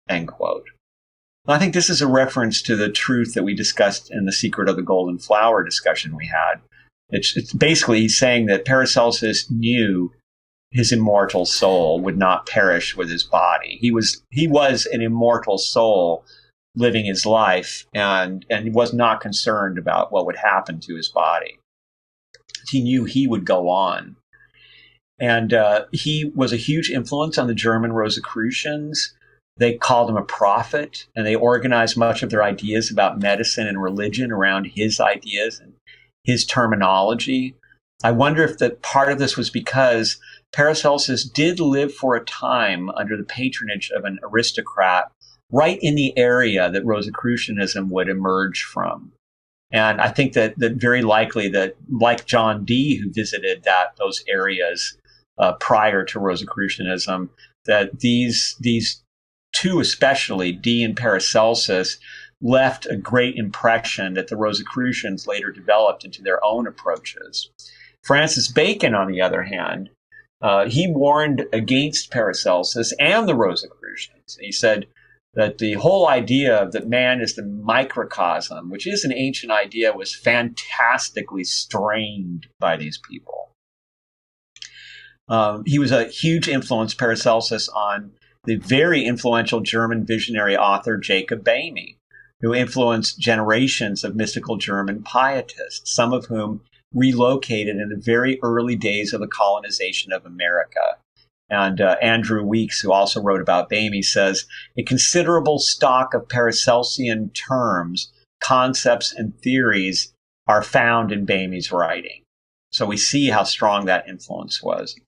end quote. I think this is a reference to the truth that we discussed in the Secret of the Golden Flower discussion we had. It's basically saying that Paracelsus knew his immortal soul would not perish with his body. He was an immortal soul living his life and was not concerned about what would happen to his body. He knew he would go on. And he was a huge influence on the German Rosicrucians. They called him a prophet, and they organized much of their ideas about medicine and religion around his ideas and his terminology. I wonder if that part of this was because Paracelsus did live for a time under the patronage of an aristocrat right in the area that Rosicrucianism would emerge from. And I think that very likely that, like John Dee, who visited those areas prior to Rosicrucianism, that these two, especially Dee and Paracelsus, left a great impression that the Rosicrucians later developed into their own approaches. Francis Bacon, on the other hand, he warned against Paracelsus and the Rosicrucians. He said that the whole idea that man is the microcosm, which is an ancient idea, was fantastically strained by these people. He was a huge influence, Paracelsus, on the very influential German visionary author Jacob Boehme, who influenced generations of mystical German pietists, some of whom relocated in the very early days of the colonization of America. And Andrew Weeks, who also wrote about Boehme, says, a considerable stock of Paracelsian terms, concepts, and theories are found in Boehme's writing. So we see how strong that influence was.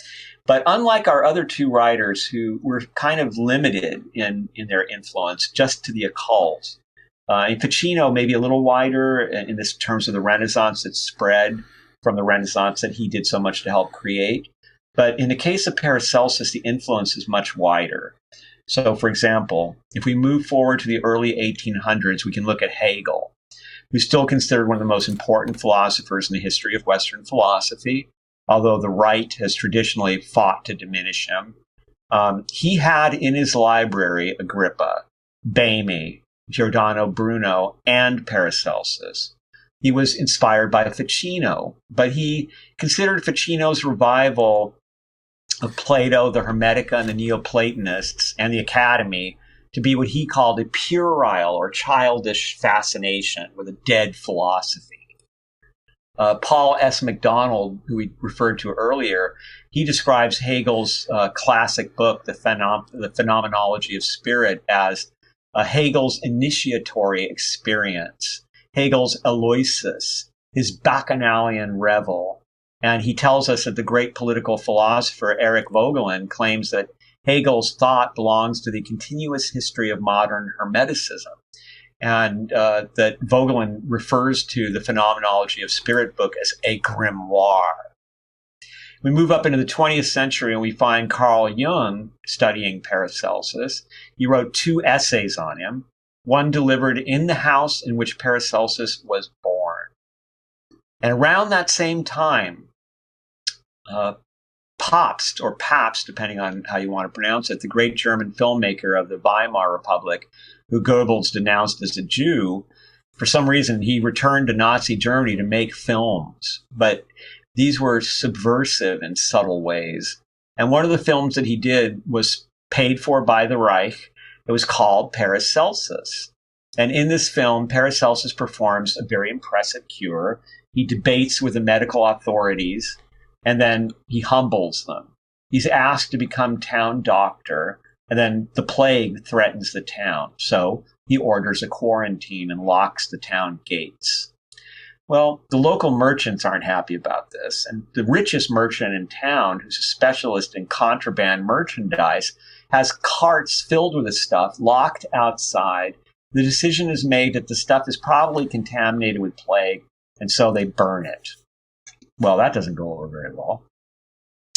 But unlike our other two writers who were kind of limited in their influence just to the occult, Ficino may be a little wider in this terms of the Renaissance that spread from the Renaissance that he did so much to help create. But in the case of Paracelsus, the influence is much wider. So, for example, if we move forward to the early 1800s, we can look at Hegel, who's still considered one of the most important philosophers in the history of Western philosophy, although the right has traditionally fought to diminish him. He had in his library Agrippa, Boehme, Giordano Bruno, and Paracelsus. He was inspired by Ficino, but he considered Ficino's revival of Plato, the Hermetica, and the Neoplatonists, and the Academy to be what he called a puerile or childish fascination with a dead philosophy. Paul S. MacDonald, who we referred to earlier, he describes Hegel's classic book, The Phenomenology of Spirit, as Hegel's initiatory experience, Hegel's Aloysis, his bacchanalian revel. And he tells us that the great political philosopher Erich Vogelin claims that Hegel's thought belongs to the continuous history of modern Hermeticism, and that Vogelin refers to the Phenomenology of Spirit book as a grimoire. We move up into the 20th century and we find Carl Jung studying Paracelsus. He wrote 2 essays on him, one delivered in the house in which Paracelsus was born. And around that same time, Pabst, or Pabst, depending on how you want to pronounce it, the great German filmmaker of the Weimar Republic, who Goebbels denounced as a Jew, for some reason he returned to Nazi Germany to make films. But these were subversive in subtle ways. And one of the films that he did was paid for by the Reich. It was called Paracelsus. And in this film, Paracelsus performs a very impressive cure. He debates with the medical authorities, and then he humbles them. He's asked to become town doctor, and then the plague threatens the town. So he orders a quarantine and locks the town gates. Well, the local merchants aren't happy about this. And the richest merchant in town, who's a specialist in contraband merchandise, has carts filled with this stuff locked outside. The decision is made that the stuff is probably contaminated with plague, and so they burn it. Well, that doesn't go over very well.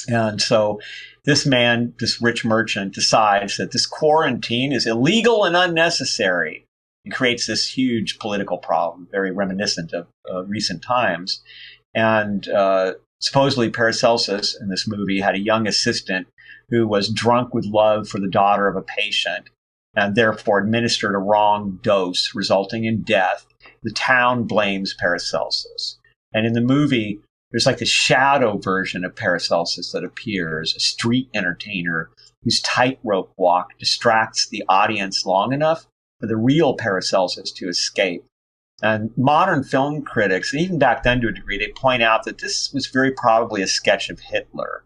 And so this man, this rich merchant, decides that this quarantine is illegal and unnecessary. It creates this huge political problem, very reminiscent of recent times. And supposedly Paracelsus in this movie had a young assistant who was drunk with love for the daughter of a patient and therefore administered a wrong dose, resulting in death. The town blames Paracelsus. And in the movie, there's like the shadow version of Paracelsus that appears, a street entertainer whose tightrope walk distracts the audience long enough for the real Paracelsus to escape. And modern film critics, and even back then to a degree, they point out that this was very probably a sketch of Hitler,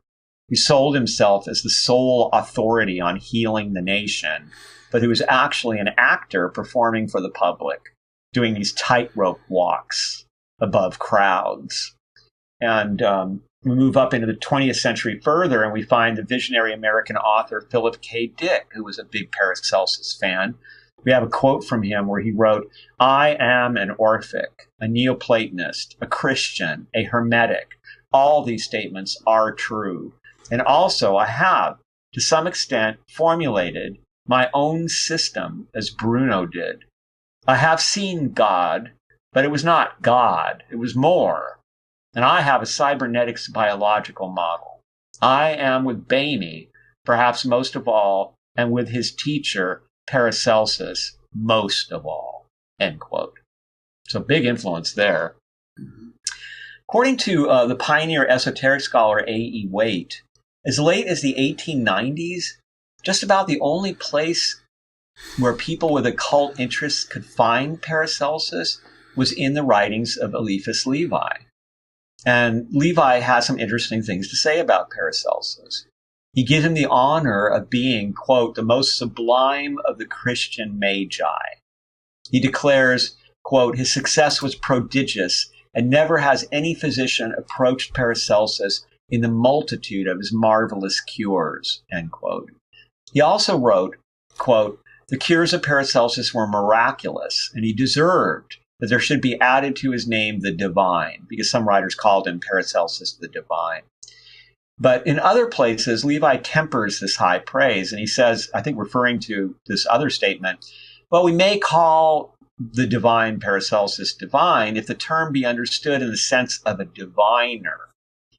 who sold himself as the sole authority on healing the nation, but who was actually an actor performing for the public, doing these tightrope walks above crowds. And we move up into the 20th century further, and we find the visionary American author Philip K. Dick, who was a big Paracelsus fan. We have a quote from him where he wrote, "I am an Orphic, a Neoplatonist, a Christian, a Hermetic. All these statements are true. And also I have, to some extent, formulated my own system as Bruno did. I have seen God, but it was not God. It was more. And I have a cybernetics biological model. I am with Bainey, perhaps most of all, and with his teacher, Paracelsus, most of all, end quote. So big influence there. According to the pioneer esoteric scholar A.E. Waite, as late as the 1890s, just about the only place where people with occult interests could find Paracelsus was in the writings of Eliphas Levi. And Levi has some interesting things to say about Paracelsus. He gives him the honor of being, quote, the most sublime of the Christian magi. He declares, quote, his success was prodigious, and never has any physician approached Paracelsus in the multitude of his marvelous cures, end quote. He also wrote, quote, the cures of Paracelsus were miraculous, and he deserved that there should be added to his name the divine, because some writers called him Paracelsus the divine. But in other places, Levi tempers this high praise, and he says, I think referring to this other statement, well, we may call the divine Paracelsus divine if the term be understood in the sense of a diviner.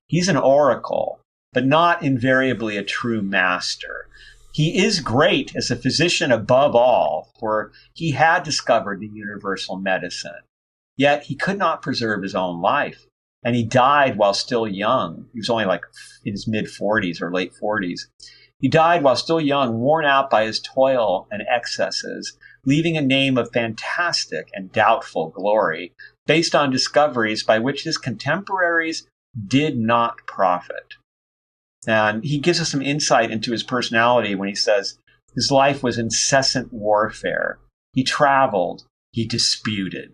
He's an oracle, but not invariably a true master. He is great as a physician above all, for he had discovered the universal medicine. Yet he could not preserve his own life, and he died while still young. He was only like in his mid-40s or late 40s. He died while still young, worn out by his toil and excesses, leaving a name of fantastic and doubtful glory, based on discoveries by which his contemporaries did not profit. And he gives us some insight into his personality when he says his life was incessant warfare. He traveled, he disputed.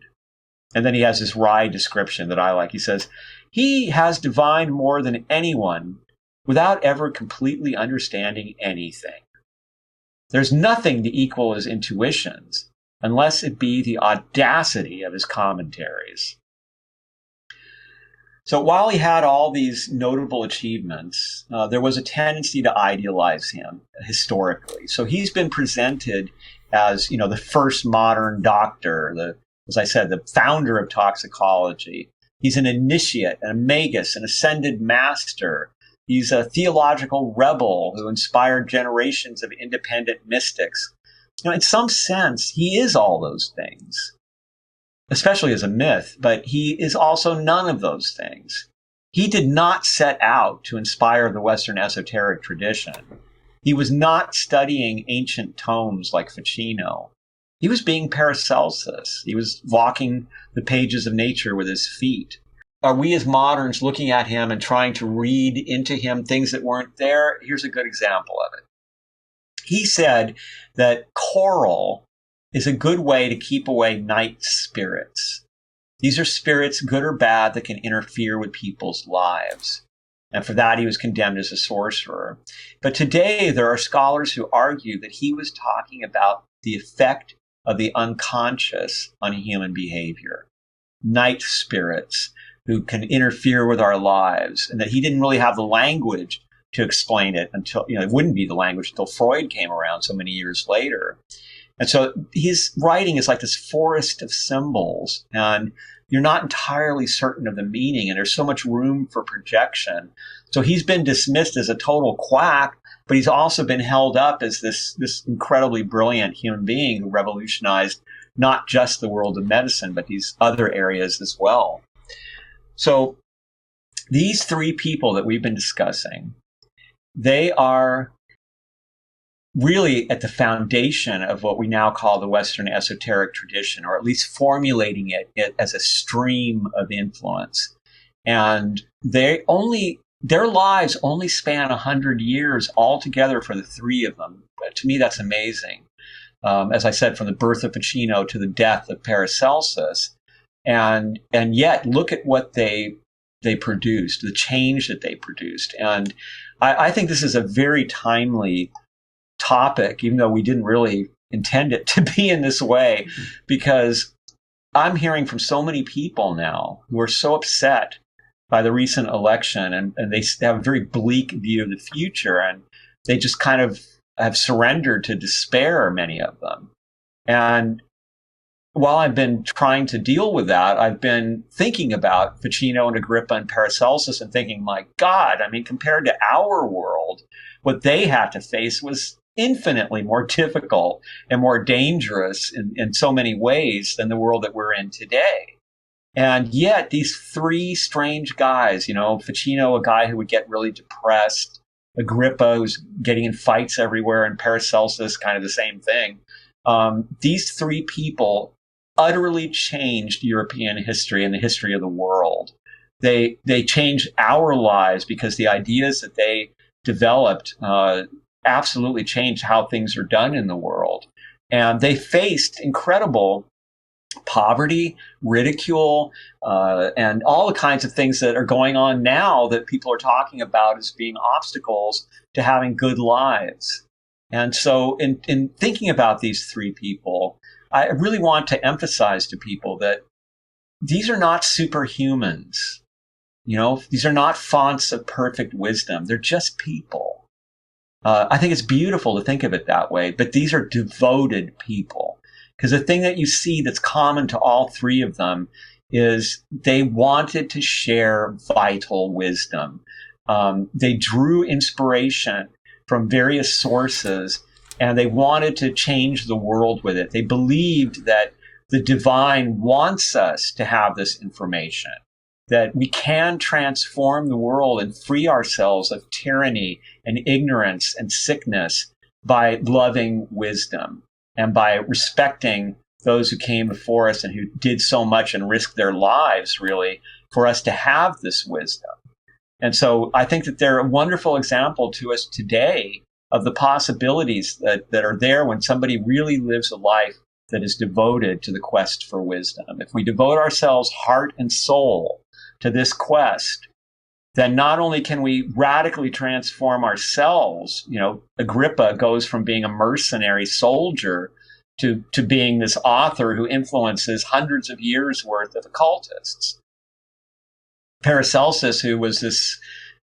And then he has this wry description that I like. He says, he has divined more than anyone without ever completely understanding anything. There's nothing to equal his intuitions, unless it be the audacity of his commentaries. So while he had all these notable achievements, there was a tendency to idealize him historically. So he's been presented as, the first modern doctor, as I said, the founder of toxicology. He's an initiate, an magus, an ascended master. He's a theological rebel who inspired generations of independent mystics. In some sense, he is all those things, especially as a myth, but he is also none of those things. He did not set out to inspire the Western esoteric tradition. He was not studying ancient tomes like Ficino. He was being Paracelsus. He was walking the pages of nature with his feet. Are we as moderns looking at him and trying to read into him things that weren't there? Here's a good example of it. He said that coral is a good way to keep away night spirits. These are spirits, good or bad, that can interfere with people's lives. And for that, he was condemned as a sorcerer. But today, there are scholars who argue that he was talking about the effect of the unconscious on human behavior. Night spirits who can interfere with our lives, and that he didn't really have the language to explain it until, it wouldn't be the language until Freud came around so many years later. And so his writing is like this forest of symbols, and you're not entirely certain of the meaning, and there's so much room for projection. So he's been dismissed as a total quack, but he's also been held up as this incredibly brilliant human being who revolutionized not just the world of medicine, but these other areas as well. So these three people that we've been discussing, they are really at the foundation of what we now call the Western esoteric tradition, or at least formulating it as a stream of influence. And their lives only span 100 years altogether for the three of them. But to me, that's amazing. As I said, from the birth of Ficino to the death of Paracelsus. And yet, look at what they produced, the change that they produced. And I think this is a very timely topic, even though we didn't really intend it to be in this way, because I'm hearing from so many people now who are so upset by the recent election, and they have a very bleak view of the future, and they just kind of have surrendered to despair, many of them. And while I've been trying to deal with that, I've been thinking about Ficino and Agrippa and Paracelsus and thinking, my God, I mean, compared to our world, what they had to face was infinitely more difficult and more dangerous in so many ways than the world that we're in today. And yet these three strange guys, Ficino, a guy who would get really depressed, Agrippa, who's getting in fights everywhere, and Paracelsus, kind of the same thing. These three people utterly changed European history and the history of the world. They changed our lives because the ideas that they developed absolutely changed how things are done in the world. And they faced incredible poverty, ridicule, and all the kinds of things that are going on now that people are talking about as being obstacles to having good lives. And so in thinking about these three people, I really want to emphasize to people that these are not superhumans. These are not fonts of perfect wisdom. They're just people. I think it's beautiful to think of it that way, but these are devoted people. Because the thing that you see that's common to all three of them is they wanted to share vital wisdom. They drew inspiration from various sources, and they wanted to change the world with it. They believed that the divine wants us to have this information, that we can transform the world and free ourselves of tyranny and ignorance and sickness by loving wisdom and by respecting those who came before us and who did so much and risked their lives, really, for us to have this wisdom. And so I think that they're a wonderful example to us today of the possibilities that are there when somebody really lives a life that is devoted to the quest for wisdom. If we devote ourselves heart and soul to this quest, then not only can we radically transform ourselves, Agrippa goes from being a mercenary soldier to being this author who influences hundreds of years worth of occultists. Paracelsus, who was this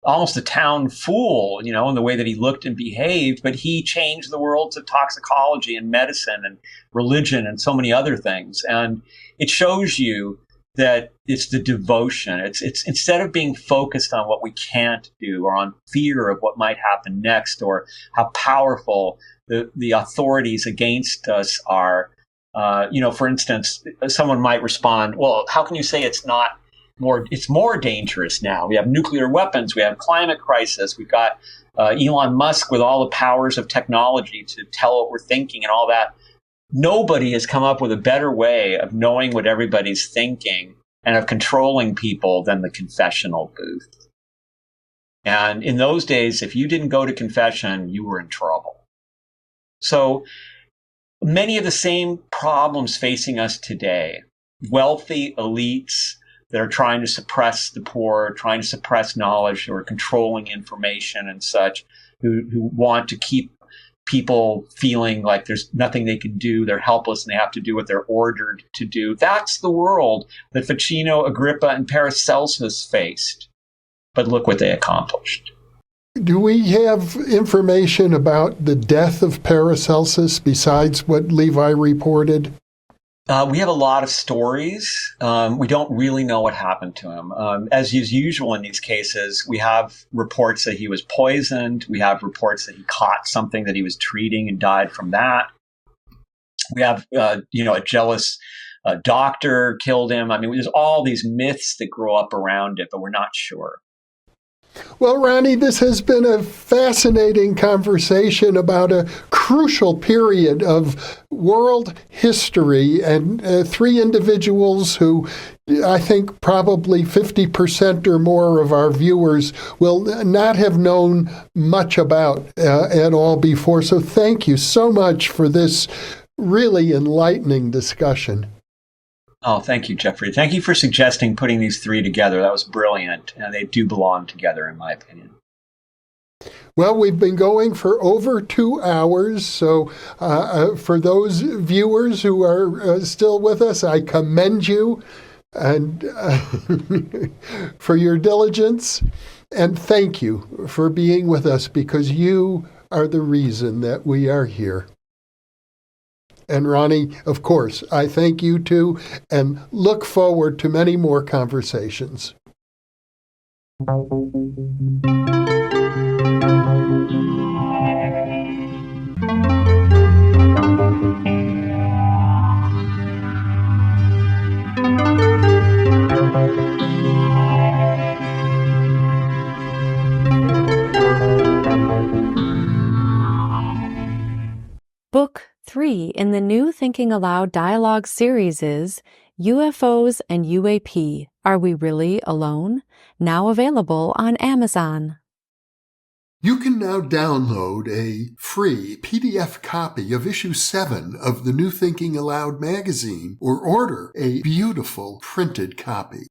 almost a town fool, in the way that he looked and behaved, but he changed the worlds of toxicology and medicine and religion and so many other things. And it shows you that it's the devotion. It's instead of being focused on what we can't do or on fear of what might happen next or how powerful the authorities against us are. For instance, someone might respond, well, how can you say it's more dangerous now? We have nuclear weapons, we have climate crisis, we've got Elon Musk with all the powers of technology to tell what we're thinking and all that. Nobody has come up with a better way of knowing what everybody's thinking and of controlling people than the confessional booth. And in those days, if you didn't go to confession, you were in trouble. So many of the same problems facing us today, wealthy elites that are trying to suppress the poor, trying to suppress knowledge or controlling information and such, who want to keep people feeling like there's nothing they can do, they're helpless, and they have to do what they're ordered to do. That's the world that Ficino, Agrippa, and Paracelsus faced. But look what they accomplished. Do we have information about the death of Paracelsus besides what Levi reported? We have a lot of stories. We don't really know what happened to him. As is usual in these cases, we have reports that he was poisoned. We have reports that he caught something that he was treating and died from that. We have, a jealous doctor killed him. I mean, there's all these myths that grow up around it, but we're not sure. Well, Ronnie, this has been a fascinating conversation about a crucial period of world history and three individuals who I think probably 50% or more of our viewers will not have known much about at all before. So thank you so much for this really enlightening discussion. Oh, thank you, Jeffrey. Thank you for suggesting putting these three together. That was brilliant, and they do belong together, in my opinion. Well, we've been going for over 2 hours, so for those viewers who are still with us, I commend you and for your diligence, and thank you for being with us because you are the reason that we are here. And Ronnie, of course, I thank you too and look forward to many more conversations. Book 3 in the new Thinking Aloud dialogue series is UFOs and UAP, Are We Really Alone? Now available on Amazon. You can now download a free PDF copy of issue 7 of the New Thinking Aloud magazine or order a beautiful printed copy.